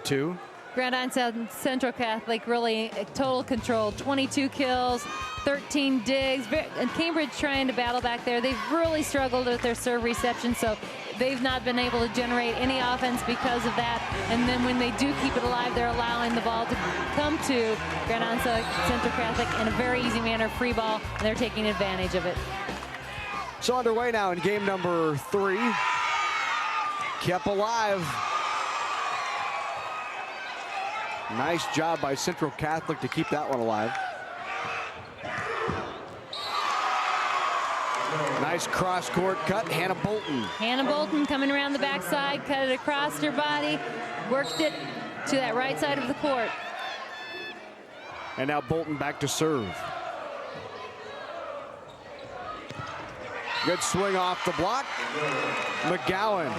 2. Grand Island Central Catholic really total control. 22 kills, 13 digs. And Cambridge trying to battle back there. They've really struggled with their serve reception, so they've not been able to generate any offense because of that. And then when they do keep it alive, they're allowing the ball to come to Grand Island Central Catholic in a very easy manner, free ball, and they're taking advantage of it. So underway now in game number 3. Kept alive. Nice job by Central Catholic to keep that one alive. Nice cross-court cut, Hannah Bolton. Hannah Bolton coming around the backside, cut it across her body, worked it to that right side of the court. And now Bolton back to serve. Good swing off the block. McGowan.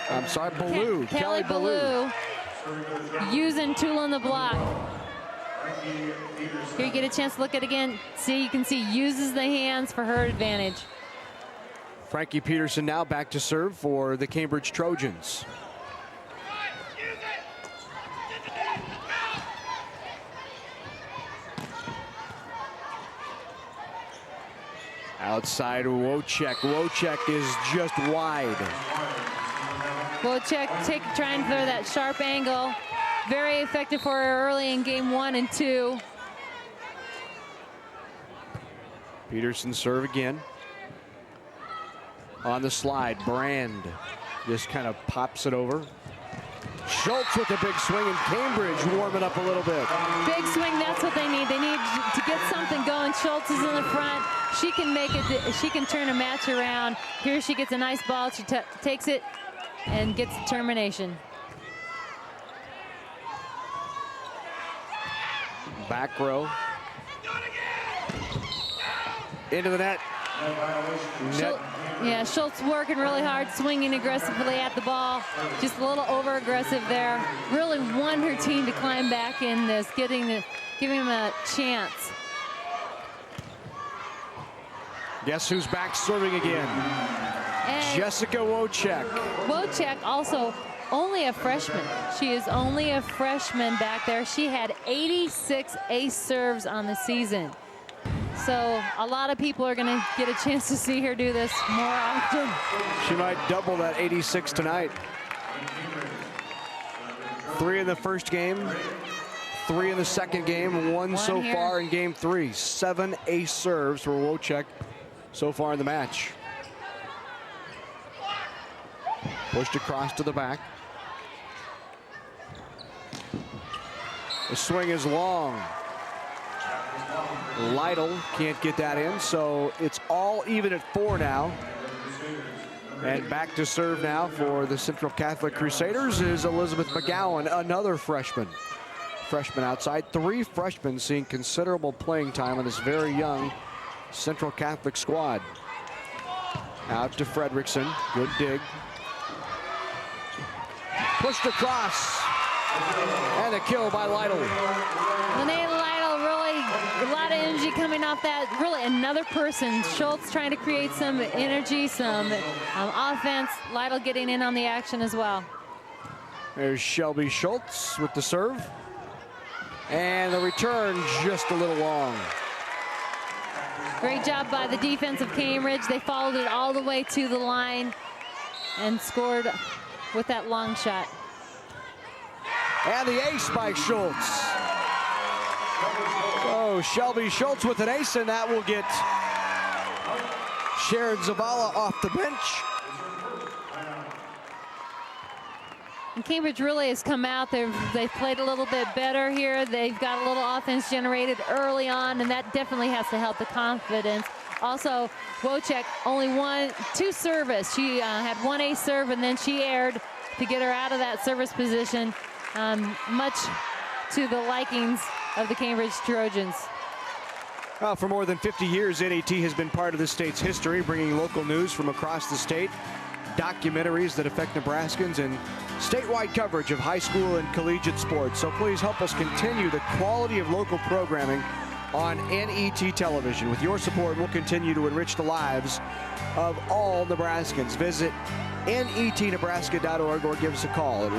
I'm sorry, Ballou. Kelly Ballou using tool on the block. Here you get a chance to look at it again. See, you can see uses the hands for her advantage. Frankie Peterson now back to serve for the Cambridge Trojans. Outside Wojcik. Wojcik is just wide. Wojcik trying to throw that sharp angle. Very effective for her early in game 1 and 2. Peterson serve again. On the slide, Brand just kind of pops it over. Schultz with a big swing, and Cambridge warming up a little bit. Big swing, that's what they need. They need to get something going. Schultz is in the front. She can make it, she can turn a match around. Here she gets a nice ball. She takes it and gets the termination. Back row. Into the net. Yeah, Schultz working really hard, swinging aggressively at the ball. Just a little over-aggressive there. Really want her team to climb back in this, giving them a chance. Guess who's back serving again? And Jessica Wojcik. Wojcik also only a freshman. She is only a freshman back there. She had 86 ace serves on the season. So a lot of people are going to get a chance to see her do this more often. She might double that 86 tonight. 3 in the first game, 3 in the second game, one so here. far in game 3. 7 ace serves for Wojcik so far in the match. Pushed across to the back. The swing is long. Lytle can't get that in, so it's all even at 4 now. And back to serve now for the Central Catholic Crusaders is Elizabeth McGowan, another freshman. Freshman outside. 3 freshmen seeing considerable playing time on this very young Central Catholic squad. Out to Fredrickson. Good dig. Pushed across. And a kill by Lytle. Linnea Lytle, really a lot of energy coming off that. Really another person. Schultz trying to create some energy, some offense. Lytle getting in on the action as well. There's Shelby Schultz with the serve. And the return just a little long. Great job by the defense of Cambridge. They followed it all the way to the line and scored with that long shot. And the ace by Schultz. So Shelby Schultz with an ace, and that will get Sharon Zavala off the bench. And Cambridge really has come out. They've played a little bit better here. They've got a little offense generated early on, and that definitely has to help the confidence. Also, Wojcik only 2 service. She had 1 ace serve, and then she aired to get her out of that service position, much to the likings of the Cambridge Trojans. Well, for more than 50 years, NAT has been part of the state's history, bringing local news from across the state, documentaries that affect Nebraskans, and statewide coverage of high school and collegiate sports. So please help us continue the quality of local programming on NET television. With your support, we'll continue to enrich the lives of all Nebraskans. Visit netnebraska.org or give us a call at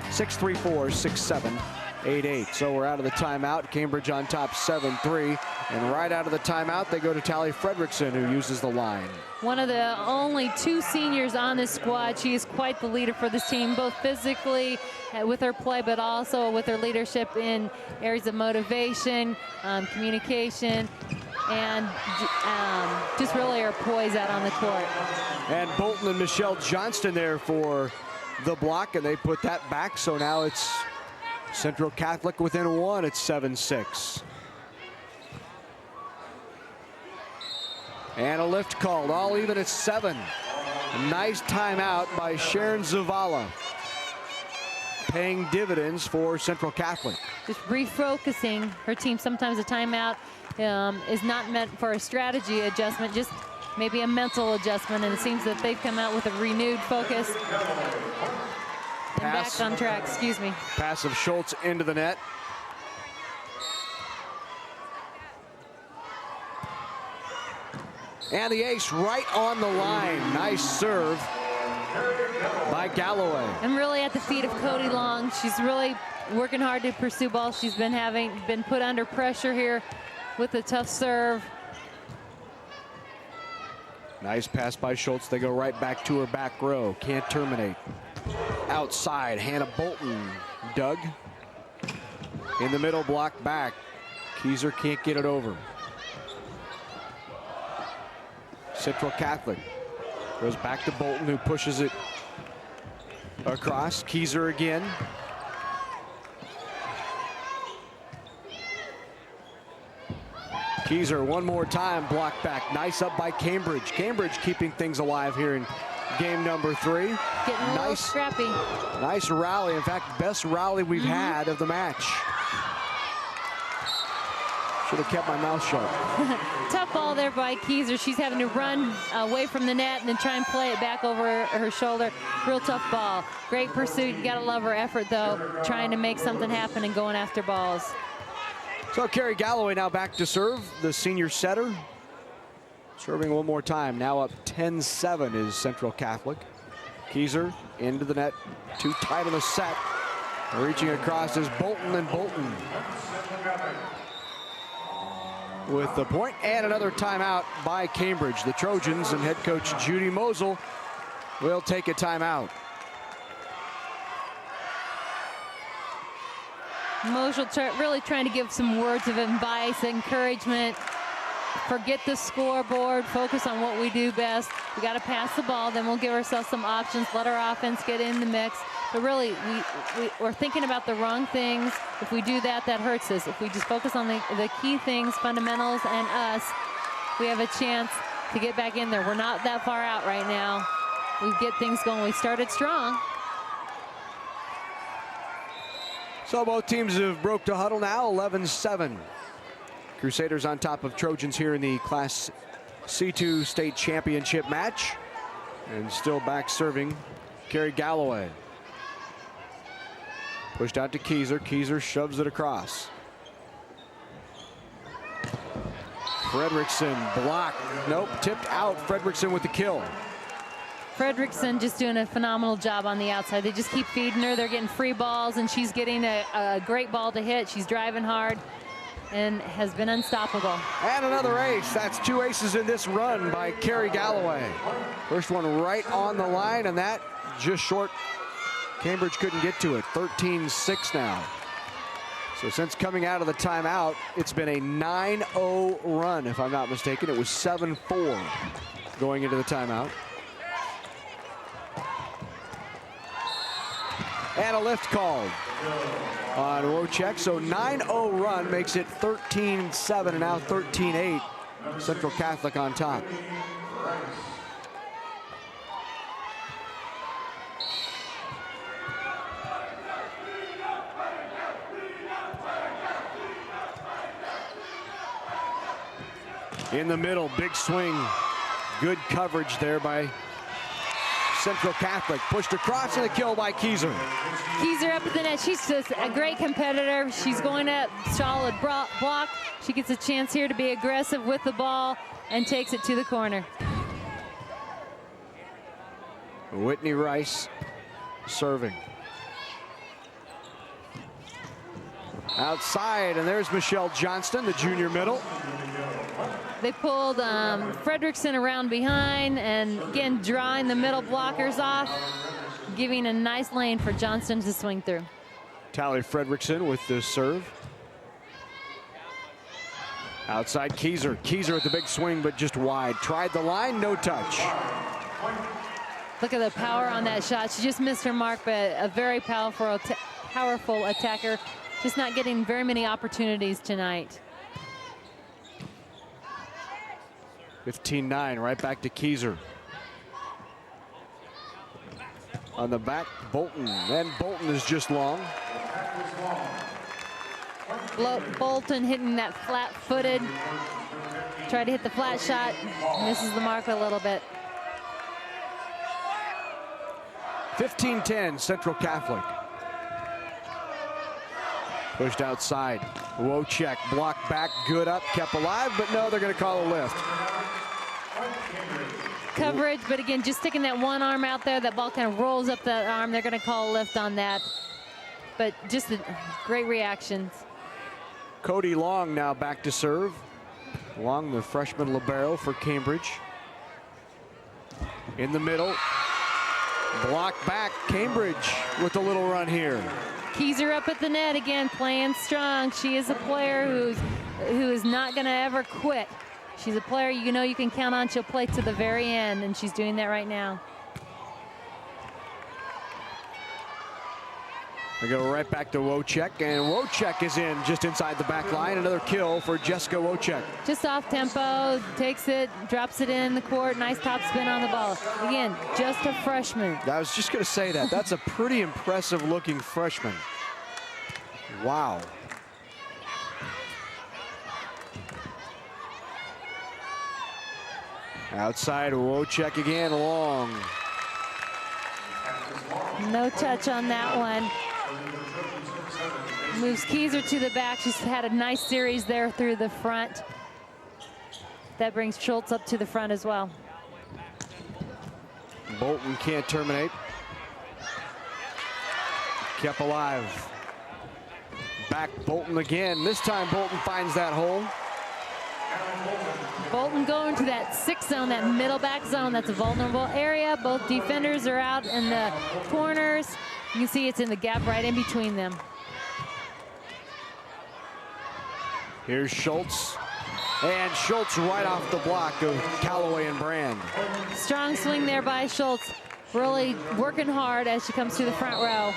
1-800-634-6788. So we're out of the timeout. Cambridge on top 7-3. And right out of the timeout, they go to Tally Fredrickson, who uses the line. One of the only 2 seniors on this squad. She is quite the leader for this team, both physically with her play, but also with her leadership in areas of motivation, communication, and just really her poise out on the court. And Bolton and Michelle Johnston there for the block, and they put that back. So now it's Central Catholic within 1 at 7-6. And a lift called, all even at 7. A nice timeout by Sharon Zavala, paying dividends for Central Catholic. Just refocusing her team. Sometimes a timeout is not meant for a strategy adjustment, just maybe a mental adjustment, and it seems that they've come out with a renewed focus and back on track, excuse me. Pass of Schultz into the net. And the ace right on the line. Nice serve by Galloway. And really at the feet of Cody Long. She's really working hard to pursue balls. She's been put under pressure here with a tough serve. Nice pass by Schultz. They go right back to her back row. Can't terminate. Outside, Hannah Bolton. Doug in the middle, block back. Keyser can't get it over. Central Catholic goes back to Bolton, who pushes it across. Keyser again. Keyser one more time, block back. Nice up by Cambridge. Cambridge keeping things alive here in game number 3. Getting a little scrappy. Nice rally. In fact, best rally we've had of the match. Should have kept my mouth shut. Tough ball there by Keyser. She's having to run away from the net and then try and play it back over her shoulder. Real tough ball. Great pursuit. You gotta love her effort though, trying to make something happen and going after balls. So Carrie Galloway now back to serve, the senior setter. Serving one more time. Now up 10-7 is Central Catholic. Keyser into the net. Too tight on the set. Reaching across is Bolton, and Bolton with the point, and another timeout by Cambridge. The Trojans and head coach Judy Mosel will take a timeout. Mosel really trying to give some words of advice, encouragement. Forget the scoreboard, focus on what we do best. We got to pass the ball, then we'll give ourselves some options, let our offense get in the mix. But really, we're thinking about the wrong things. If we do that, that hurts us. If we just focus on the key things, fundamentals, and us, we have a chance to get back in there. We're not that far out right now. We get things going. We started strong. So both teams have broke the huddle now, 11-7. Crusaders on top of Trojans here in the Class C2 state championship match. And still back serving Carrie Galloway. Pushed out to Keyser. Keyser shoves it across. Fredrickson blocked. Nope, tipped out. Fredrickson with the kill. Fredrickson just doing a phenomenal job on the outside. They just keep feeding her. They're getting free balls, and she's getting a great ball to hit. She's driving hard and has been unstoppable. And another ace. That's 2 aces in this run by Carrie Galloway. First one right on the line, and that just short. Cambridge couldn't get to it. 13-6 now. So since coming out of the timeout, it's been a 9-0 run, if I'm not mistaken. It was 7-4 going into the timeout. And a lift called on Wojcik. So 9-0 run makes it 13-7 and now 13-8. Central Catholic on top. In the middle, big swing. Good coverage there by Central Catholic. Pushed across and a kill by Keyser. Keyser up at the net. She's just a great competitor. She's going up, solid block. She gets a chance here to be aggressive with the ball and takes it to the corner. Whitney Rice serving. Outside, and there's Michelle Johnston, the junior middle. They pulled Fredrickson around behind, and again, drawing the middle blockers off, giving a nice lane for Johnston to swing through. Tally Fredrickson with the serve. Outside Keyser. Keyser with the big swing, but just wide. Tried the line, no touch. Look at the power on that shot. She just missed her mark, but a very powerful attacker. Just not getting very many opportunities tonight. 15-9, right back to Keyser. On the back, Bolton. And Bolton is just long. Bolton hitting that flat-footed. Tried to hit the flat shot. Misses the mark a little bit. 15-10, Central Catholic. Pushed outside. Wojcik blocked back, good up, kept alive, but no, they're going to call a lift. Coverage, but again, just sticking that one arm out there, that ball kind of rolls up that arm. They're going to call a lift on that. But just great reactions. Cody Long now back to serve. Long, the freshman libero for Cambridge. In the middle. Blocked back, Cambridge with a little run here. Keyser up at the net again, playing strong. She is a player who is not going to ever quit. She's a player you know you can count on. She'll play to the very end, and she's doing that right now. We go right back to Wojcik, and Wojcik is in just inside the back line. Another kill for Jessica Wojcik. Just off tempo, takes it, drops it in the court. Nice top spin on the ball. Again, just a freshman. I was just going to say that. That's a pretty impressive looking freshman. Wow. Outside, Wojcik again, long. No touch on that one. Moves Keyser to the back. She's had a nice series there through the front. That brings Schultz up to the front as well. Bolton can't terminate. Kept alive. Back Bolton again. This time Bolton finds that hole. Bolton going to that 6 zone, that middle back zone. That's a vulnerable area. Both defenders are out in the corners. You can see it's in the gap right in between them. Here's Schultz. And Schultz right off the block of Callaway and Brand. Strong swing there by Schultz. Really working hard as she comes to the front row.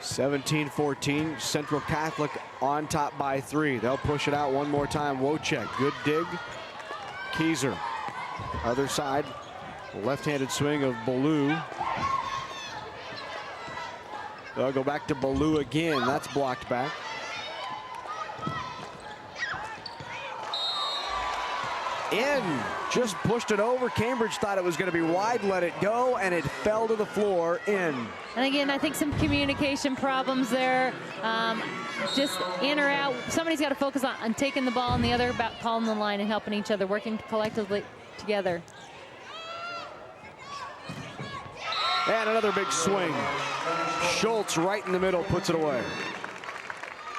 17-14, Central Catholic on top by 3. They'll push it out one more time. Wojcik, good dig. Keyser, other side. Left-handed swing of Ballou. They'll go back to Ballou again. That's blocked back. In, just pushed it over. Cambridge thought it was going to be wide, let it go, and it fell to the floor, in. And again, I think some communication problems there. Just in or out. Somebody's got to focus on taking the ball, and the other about calling the line and helping each other, working collectively together. And another big swing. Schultz right in the middle, puts it away.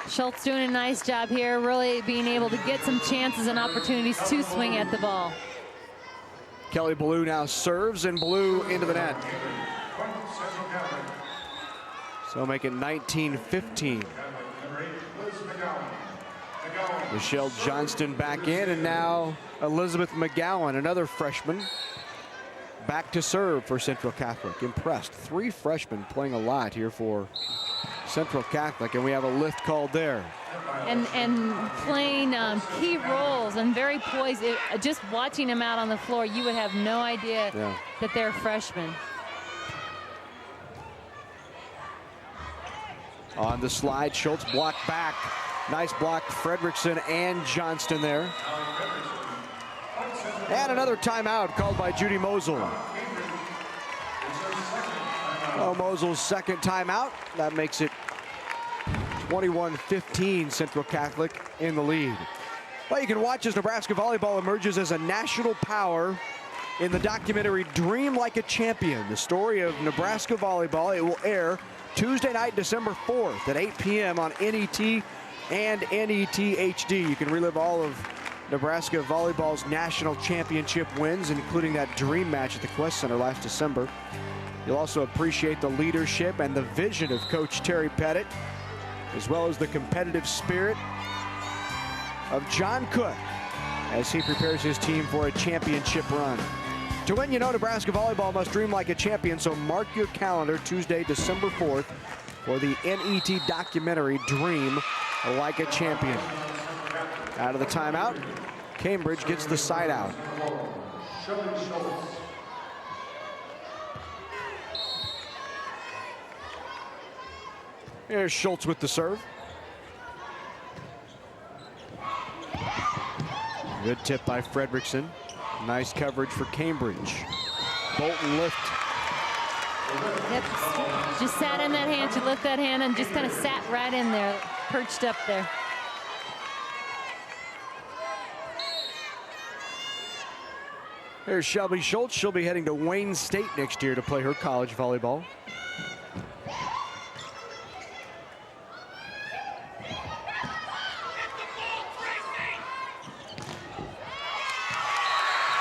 Schultz doing a nice job here, really being able to get some chances and opportunities to swing at the ball. Kelly Ballou now serves, and Ballou into the net. So make it 19-15. Michelle Johnston back in, and now Elizabeth McGowan, another freshman, back to serve for Central Catholic. Impressed. 3 freshmen playing a lot here for Central Catholic, and we have a lift called there. And playing key roles and very poised. Just watching them out on the floor, you would have no idea that they're freshmen. On the slide, Schultz blocked back. Nice block, Fredrickson and Johnston there. And another timeout called by Judy Mosel. Oh, Mosel's second timeout. That makes it 21-15, Central Catholic in the lead. Well, you can watch as Nebraska volleyball emerges as a national power in the documentary Dream Like a Champion, the story of Nebraska volleyball. It will air Tuesday night, December 4th at 8 p.m. on NET and NET HD. You can relive all of Nebraska volleyball's national championship wins, including that dream match at the Quest Center last December. You'll also appreciate the leadership and the vision of Coach Terry Pettit, as well as the competitive spirit of John Cook as he prepares his team for a championship run. To win, you know Nebraska volleyball must dream like a champion, so mark your calendar Tuesday, December 4th for the NET documentary Dream Like a Champion. Out of the timeout, Cambridge gets the side out. Here's Schultz with the serve. Good tip by Fredrickson. Nice coverage for Cambridge. Bolton lift. Yep, just sat in that hand. She lifted that hand and just kind of sat right in there, perched up there. There's Shelby Schultz. She'll be heading to Wayne State next year to play her college volleyball.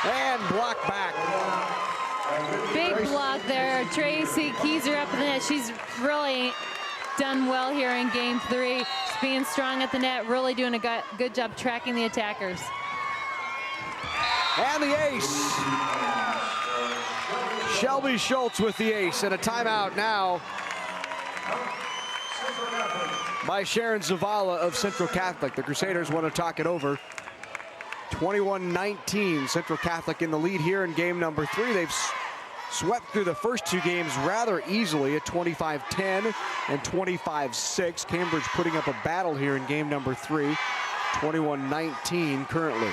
And block back. Big block there. Tracy Keyser up in the net. She's really done well here in game 3. She's being strong at the net, really doing a good job tracking the attackers. And the ace. Shelby Schultz with the ace, and a timeout now by Sharon Zavala of Central Catholic. The Crusaders want to talk it over. 21-19, Central Catholic in the lead here in game number 3. They've swept through the first 2 games rather easily at 25-10 and 25-6. Cambridge putting up a battle here in game number 3, 21-19 currently.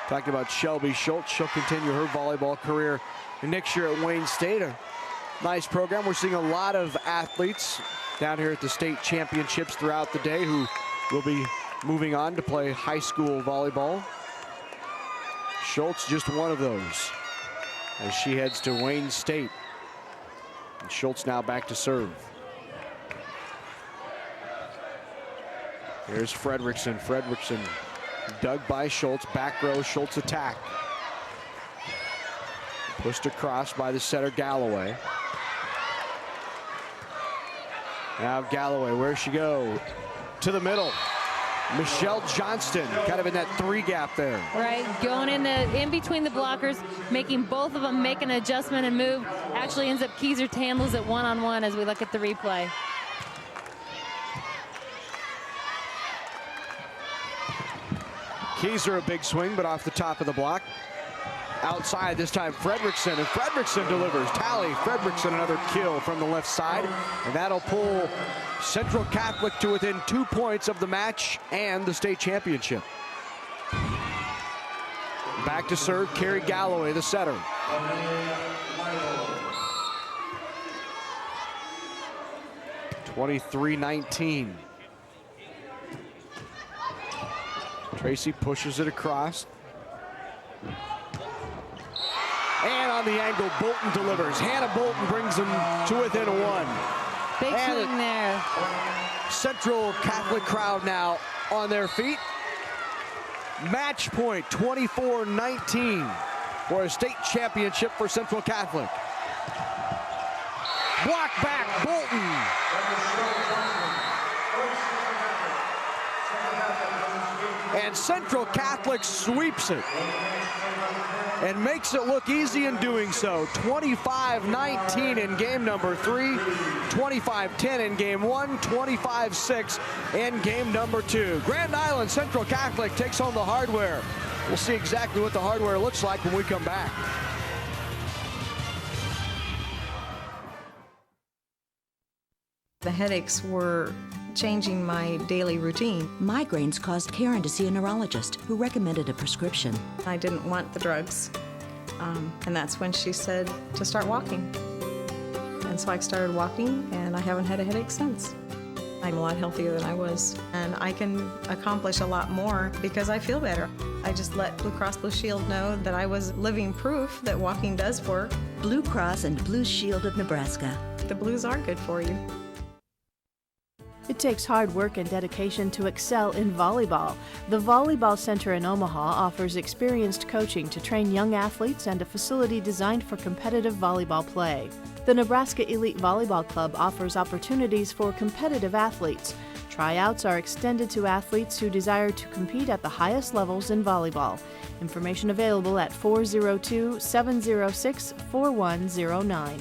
Talking about Shelby Schultz, she'll continue her volleyball career next year at Wayne State. A nice program. We're seeing a lot of athletes down here at the state championships throughout the day who will be moving on to play high school volleyball. Schultz just one of those as she heads to Wayne State. And Schultz now back to serve. Here's Fredrickson. Fredrickson dug by Schultz. Back row, Schultz attack. Pushed across by the setter Galloway. Now Galloway, where's she go? To the middle. Michelle Johnston, kind of in that 3 gap there. Right, going in between the blockers, making both of them make an adjustment and move. Actually ends up Keyser handles it one-on-one as we look at the replay. Keyser a big swing, but off the top of the block. Outside this time, Fredrickson, and Fredrickson delivers. Tally Fredrickson, another kill from the left side, and that'll pull Central Catholic to within 2 points of the match and the state championship. Back to serve, Carrie Galloway, the setter. (23-19). Tracy pushes it across. And on the angle, Bolton delivers. Hannah Bolton brings them to within 1. Big swing there. Central Catholic crowd now on their feet. Match point, 24-19 for a state championship for Central Catholic. Block back, Bolton. And Central Catholic sweeps it and makes it look easy in doing so. 25-19 in game number 3, 25-10 in game 1, 25-6 in game number 2. Grand Island Central Catholic takes home the hardware. We'll see exactly what the hardware looks like when we come back. The headaches were changing my daily routine. Migraines caused Karen to see a neurologist who recommended a prescription. I didn't want the drugs, and that's when she said to start walking. And so I started walking, and I haven't had a headache since. I'm a lot healthier than I was, and I can accomplish a lot more because I feel better. I just let Blue Cross Blue Shield know that I was living proof that walking does work. Blue Cross and Blue Shield of Nebraska. The blues are good for you. It takes hard work and dedication to excel in volleyball. The Volleyball Center in Omaha offers experienced coaching to train young athletes and a facility designed for competitive volleyball play. The Nebraska Elite Volleyball Club offers opportunities for competitive athletes. Tryouts are extended to athletes who desire to compete at the highest levels in volleyball. Information available at 402-706-4109.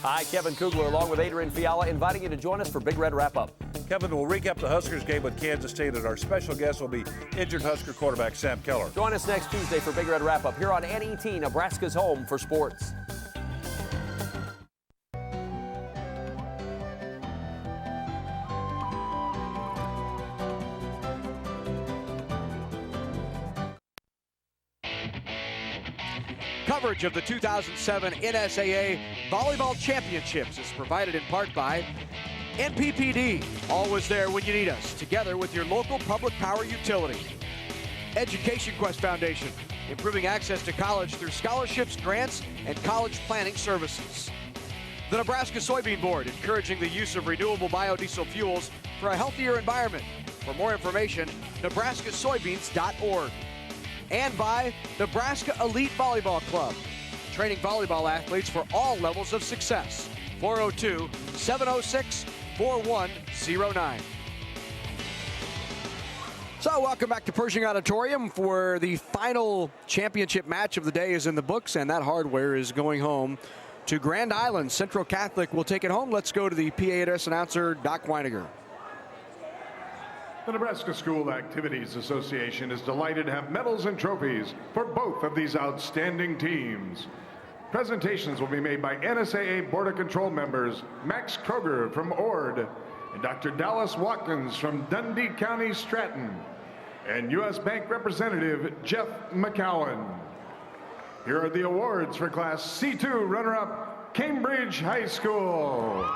Hi, Kevin Kugler along with Adrian Fiala inviting you to join us for Big Red Wrap-Up. Kevin will recap the Huskers game with Kansas State, and our special guest will be injured Husker quarterback Sam Keller. Join us next Tuesday for Big Red Wrap-Up here on NET, Nebraska's home for sports. Coverage of the 2007 NSAA Volleyball Championships is provided in part by NPPD, always there when you need us, together with your local public power utility. Education Quest Foundation, improving access to college through scholarships, grants, and college planning services. The Nebraska Soybean Board, encouraging the use of renewable biodiesel fuels for a healthier environment. For more information, nebraskasoybeans.org. And by Nebraska Elite Volleyball Club, training volleyball athletes for all levels of success. 402-706-4109. So welcome back to Pershing Auditorium for the final championship match of the day is in the books, and that hardware is going home to Grand Island. Central Catholic will take it home. Let's go to the PAS announcer, Doc Weiniger. The Nebraska School Activities Association is delighted to have medals and trophies for both of these outstanding teams. Presentations will be made by NSAA Board of Control members Max Kroger from Ord and Dr. Dallas Watkins from Dundee County Stratton and U.S. Bank Representative Jeff McCowan. Here are the awards for Class C2 runner-up Cambridge High School.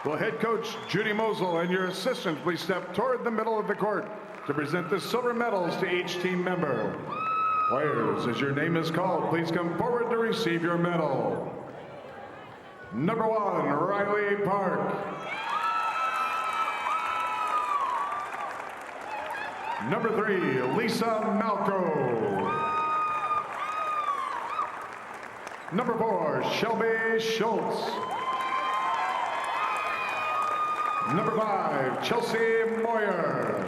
Will head coach Judy Mosel and your assistants please step toward the middle of the court to present the silver medals to each team member. Players, as your name is called, please come forward to receive your medal. Number 1, Riley Park. Number 3, Lisa Malco. Number 4, Shelby Schultz. Number 5, Chelsea Moyer.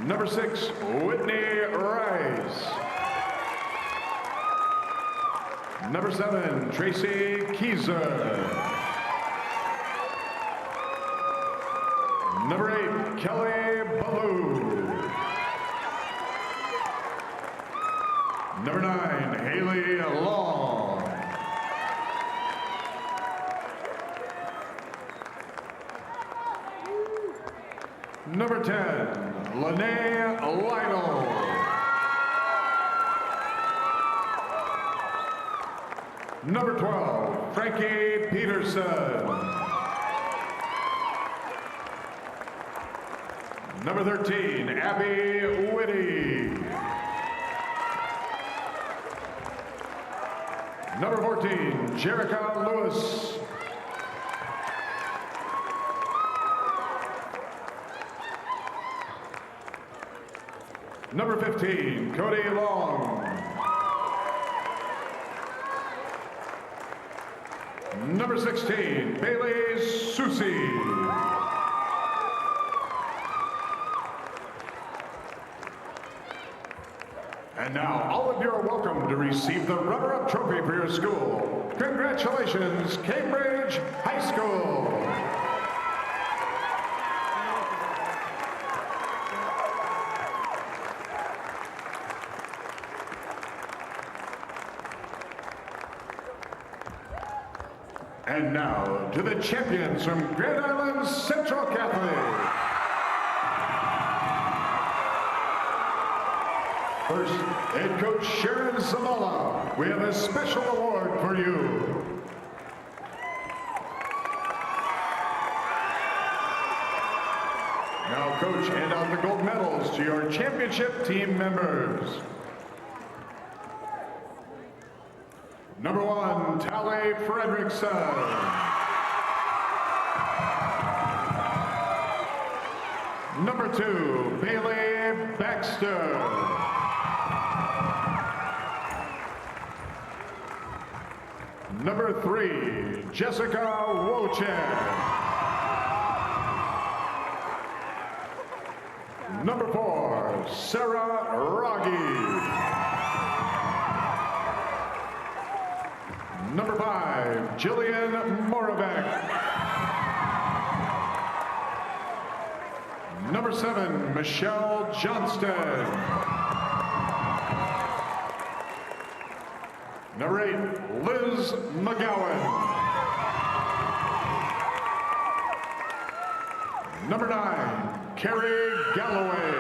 Number 6, Whitney Rice. Number 7, Tracy Kieser. Number 8, Kelly Ballou. Number 9, Haley Long. Number 10, Lene Lytle. Number 12, Frankie Peterson. Number 13, Abby Whitty. Number 14, Jerica Lewis. Number 15, Cody Long. Number 16, Bailey Susi. And now, all of you are welcome to receive the runner-up trophy for your school. Congratulations, Cambridge High School. And now, to the champions from Grand Island Central Catholic. First, head coach Sharon Zavala, we have a special award for you. Now, coach, hand out the gold medals to your championship team members. Number 1, Tally Fredrickson. Number 2, Bailey Baxter. Number 3, Jessica Wojcik. Number 4, Sarah Rogge. Number 5, Jillian Moravec. Number 7, Michelle Johnston. Number 8, Liz McGowan. Number 9, Carrie Galloway.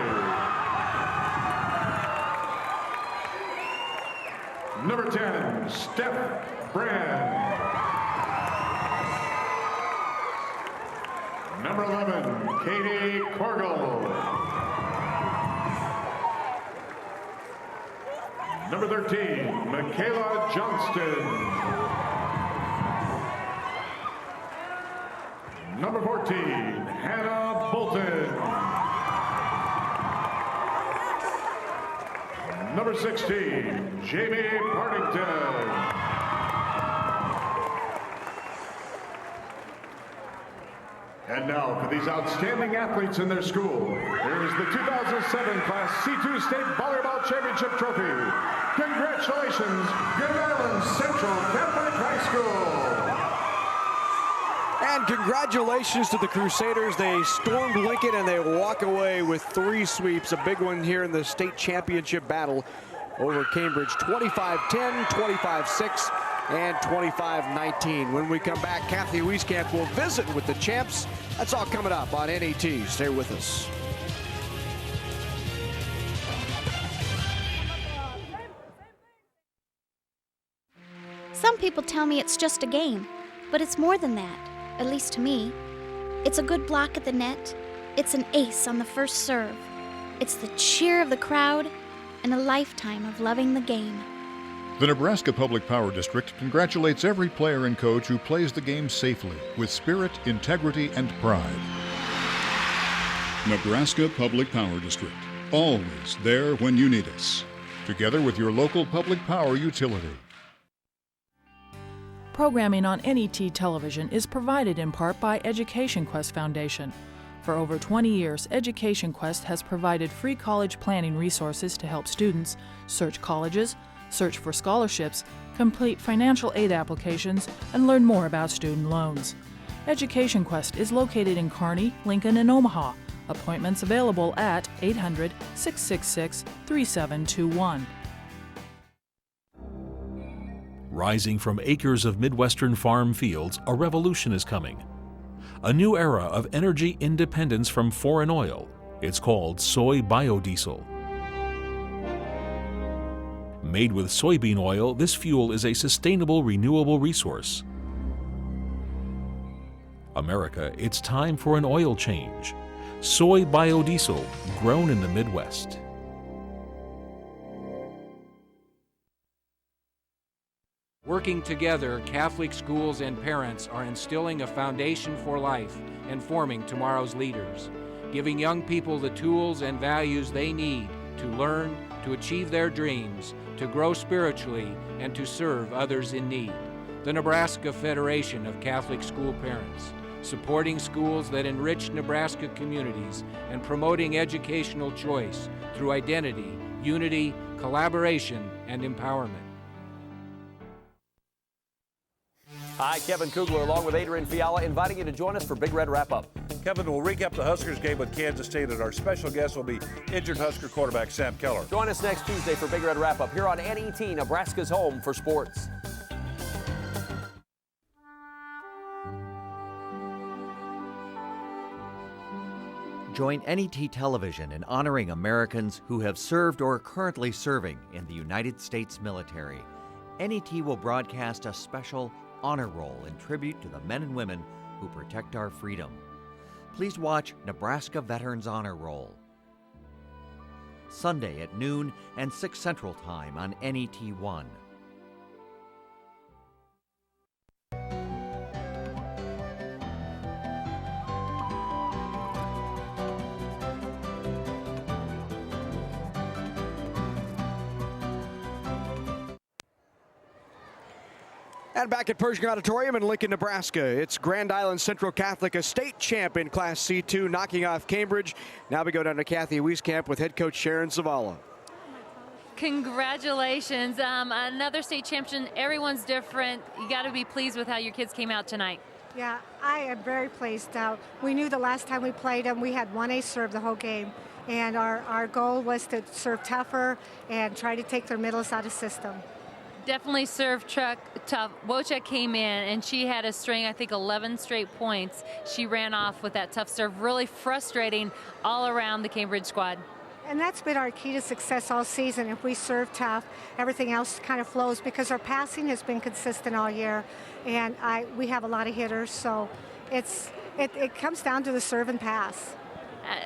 Number 10, Steph Brand. Number 11, Katie Corgel. Number 13, Michaela Johnston. Number 14, Hannah Bolton. Number 16, Jamie Partington. And now for these outstanding athletes in their school, here's the 2007 Class C2 State Volleyball Championship Trophy. Congratulations, Grand Island Central Catholic High School. And congratulations to the Crusaders. They stormed Lincoln and they walk away with 3 sweeps. A big one here in the state championship battle over Cambridge. 25-10, 25-6, and 25-19. When we come back, Kathy Wieskamp will visit with the champs. That's all coming up on NET. Stay with us. Some people tell me it's just a game, but it's more than that, at least to me. It's a good block at the net. It's an ace on the first serve. It's the cheer of the crowd and a lifetime of loving the game. The Nebraska Public Power District congratulates every player and coach who plays the game safely, with spirit, integrity, and pride. Nebraska Public Power District. Always there when you need us. Together with your local public power utility. Programming on NET television is provided in part by Education Quest Foundation. For over 20 years, Education Quest has provided free college planning resources to help students search colleges, search for scholarships, complete financial aid applications, and learn more about student loans. Education Quest is located in Kearney, Lincoln, and Omaha. Appointments available at 800-666-3721. Rising from acres of Midwestern farm fields, a revolution is coming. A new era of energy independence from foreign oil. It's called soy biodiesel. Made with soybean oil, this fuel is a sustainable, renewable resource. America, it's time for an oil change. Soy biodiesel, grown in the Midwest. Working together, Catholic schools and parents are instilling a foundation for life and forming tomorrow's leaders, giving young people the tools and values they need to learn, to achieve their dreams, to grow spiritually, and to serve others in need. The Nebraska Federation of Catholic School Parents, supporting schools that enrich Nebraska communities and promoting educational choice through identity, unity, collaboration, and empowerment. Hi, Kevin Kugler along with Adrian Fiala, inviting you to join us for Big Red Wrap-Up. Kevin will recap the Huskers game with Kansas State, and our special guest will be injured Husker quarterback Sam Keller. Join us next Tuesday for Big Red Wrap-Up here on NET, Nebraska's home for sports. Join NET Television in honoring Americans who have served or are currently serving in the United States military. NET will broadcast a special honor roll in tribute to the men and women who protect our freedom. Please watch Nebraska Veterans Honor Roll. Sunday at noon and 6 Central Time on NET1. And back at Pershing Auditorium in Lincoln, Nebraska, it's Grand Island Central Catholic, a state champ in Class C2, knocking off Cambridge. Now we go down to Kathy Wieskamp with head coach Sharon Zavala. Congratulations. Another state champion. Everyone's different. You got to be pleased with how your kids came out tonight. Yeah, I am very pleased. We knew the last time we played them, we had one ace serve the whole game. And our goal was to serve tougher and try to take their middles out of system. Definitely serve tough. Wojcik came in and she had a string, I think 11 straight points. She ran off with that tough serve, really frustrating all around the Cambridge squad. And that's been our key to success all season. If we serve tough, everything else kind of flows because our passing has been consistent all year. And we have a lot of hitters, so it comes down to the serve and pass.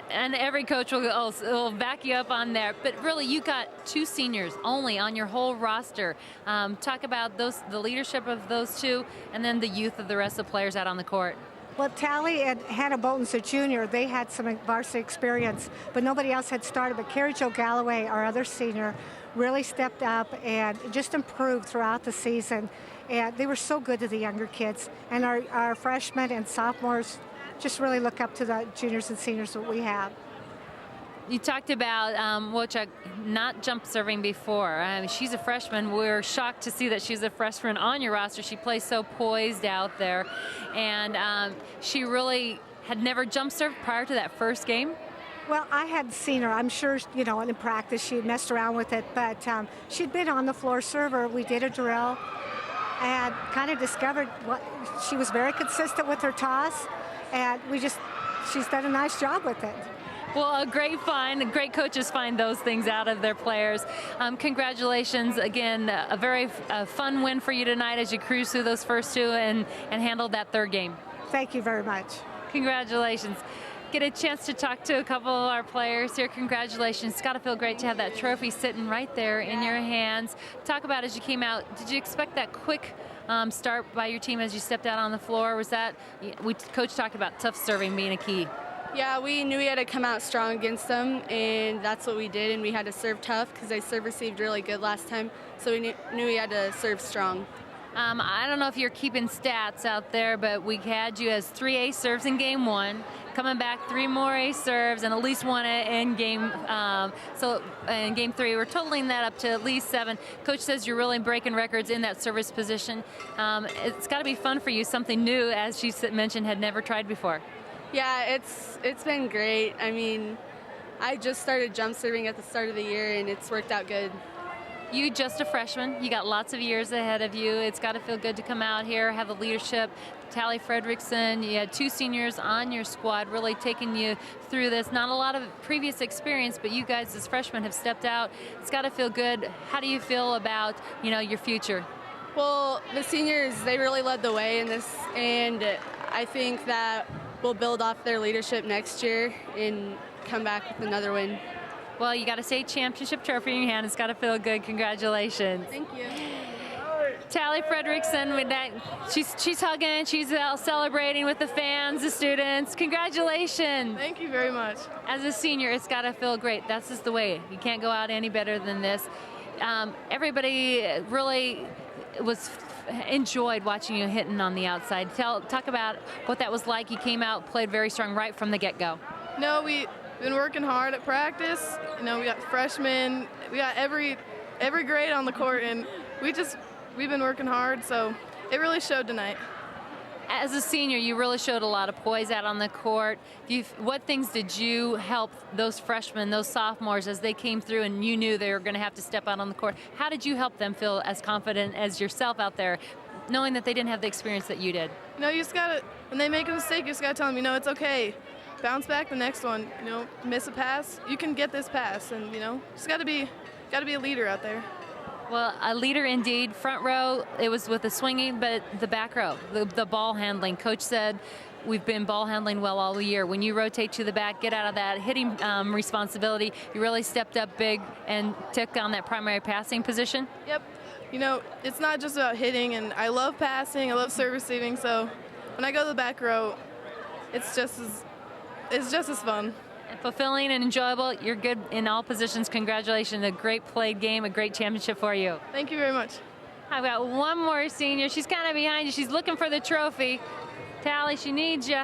And every coach will back you up on there. But really, you got 2 seniors only on your whole roster. Talk about the leadership of those 2, and then the youth of the rest of the players out on the court. Well, Tally and Hannah Bolton's a junior. They had some varsity experience, but nobody else had started. But Carrie Jo Galloway, our other senior, really stepped up and just improved throughout the season. And they were so good to the younger kids. And our freshmen and sophomores just really look up to the juniors and seniors that we have. You talked about Wojcik not jump serving before. She's a freshman. We're shocked to see that she's a freshman on your roster. She plays so poised out there. And she really had never jump served prior to that first game. Well, I hadn't seen her. I'm sure, in practice she had messed around with it. But she'd been on the floor server. We did a drill and kind of discovered she was very consistent with her toss. And she's done a nice job with it. Well, a great find. Great coaches find those things out of their players. Congratulations. Again, a very fun win for you tonight as you cruise through those first 2 and handled that third game. Thank you very much. Congratulations. Get a chance to talk to a couple of our players here. Congratulations. It's got to feel great to have that trophy sitting right there in your hands. Talk about as you came out, did you expect that quick start by your team as you stepped out on the floor? Coach talked about tough serving being a key. Yeah, we knew we had to come out strong against them, and that's what we did, and we had to serve tough because they serve received really good last time, so we knew we had to serve strong. I don't know if you're keeping stats out there, but we had you as 3 ace serves in game 1, coming back 3 more ace serves and at least 1 in game. So in game 3, we're totaling that up to at least 7. Coach says you're really breaking records in that service position. It's got to be fun for you, something new, as she mentioned, had never tried before. Yeah, it's been great. I mean, I just started jump serving at the start of the year, and it's worked out good. You just a freshman. You got lots of years ahead of you. It's got to feel good to come out here, have the leadership. Tally Fredrickson, you had 2 seniors on your squad really taking you through this. Not a lot of previous experience, but you guys as freshmen have stepped out. It's got to feel good. How do you feel about, your future? Well, the seniors, they really led the way in this, and I think that we'll build off their leadership next year and come back with another win. Well, you got a state championship trophy in your hand. It's got to feel good. Congratulations. Thank you. Tally Fredrickson, with that, she's hugging, she's celebrating with the fans, the students. Congratulations. Thank you very much. As a senior, it's got to feel great. That's just the way. You can't go out any better than this. Everybody really enjoyed watching you hitting on the outside. Talk about what that was like. You came out, played very strong right from the get-go. No, we've been working hard at practice. You know, we got freshmen, we got every grade on the court, and we've been working hard, so it really showed tonight. As a senior, you really showed a lot of poise out on the court. What things did you help those freshmen, those sophomores, as they came through and you knew they were going to have to step out on the court? How did you help them feel as confident as yourself out there, knowing that they didn't have the experience that you did? You know, you just got to, when they make a mistake, you just got to tell them, you know, it's okay. Bounce back the next one. You know, miss a pass, you can get this pass, and, you know, just got to be a leader out there. Well, a leader indeed. Front row, it was with the swinging, but the back row, the ball handling. Coach said we've been ball handling well all year. When you rotate to the back, get out of that hitting responsibility, you really stepped up big and took on that primary passing position. Yep. You know, it's not just about hitting, and I love passing, I love service receiving, so when I go to the back row, it's just as fun. Fulfilling and enjoyable. You're good in all positions. Congratulations. A great played game, a great championship for you. Thank you very much. I've got one more senior. She's kind of behind you. She's looking for the trophy. Tally, she needs you.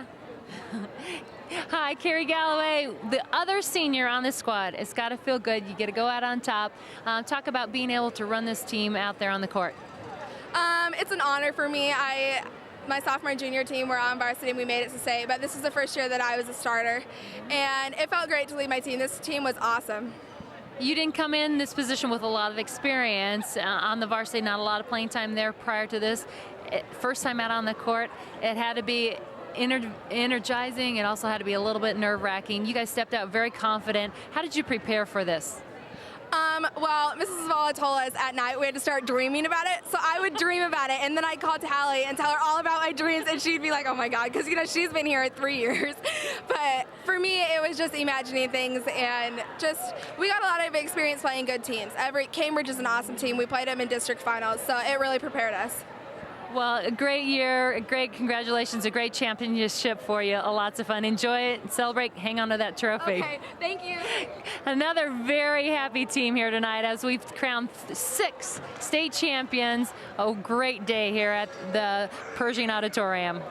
Hi, Carrie Galloway, the other senior on this squad. It's got to feel good. You get to go out on top. Talk about being able to run this team out there on the court. It's an honor for me. My sophomore and junior team were on varsity and we made it to state, but this is the first year that I was a starter. And it felt great to lead my team. This team was awesome. You didn't come in this position with a lot of experience on the varsity, not a lot of playing time there prior to this. First time out on the court, it had to be energizing. It also had to be a little bit nerve-wracking. You guys stepped out very confident. How did you prepare for this? Well, Mrs. Zavala told us at night we had to start dreaming about it, so I would dream about it, and then I'd call Tally and tell her all about my dreams, and she'd be like, oh my God, because, you know, she's been here 3 years. But for me, it was just imagining things, and we got a lot of experience playing good teams. Cambridge is an awesome team. We played them in district finals, so it really prepared us. Well, a great year, a great congratulations, a great championship for you. Lots of fun. Enjoy it, celebrate, hang on to that trophy. Okay, thank you. Another very happy team here tonight as we've crowned 6 state champions. A great day here at the Pershing Auditorium.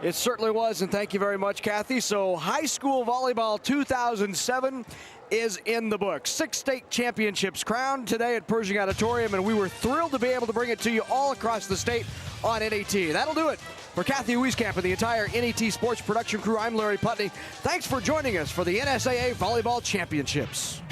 It certainly was, and thank you very much, Kathy. So high school volleyball 2007 is in the books. 6 state championships crowned today at Pershing Auditorium, and we were thrilled to be able to bring it to you all across the state on NET. That'll do it. For Kathy Wieskamp and the entire NET Sports production crew, I'm Larry Putney. Thanks for joining us for the NSAA Volleyball Championships.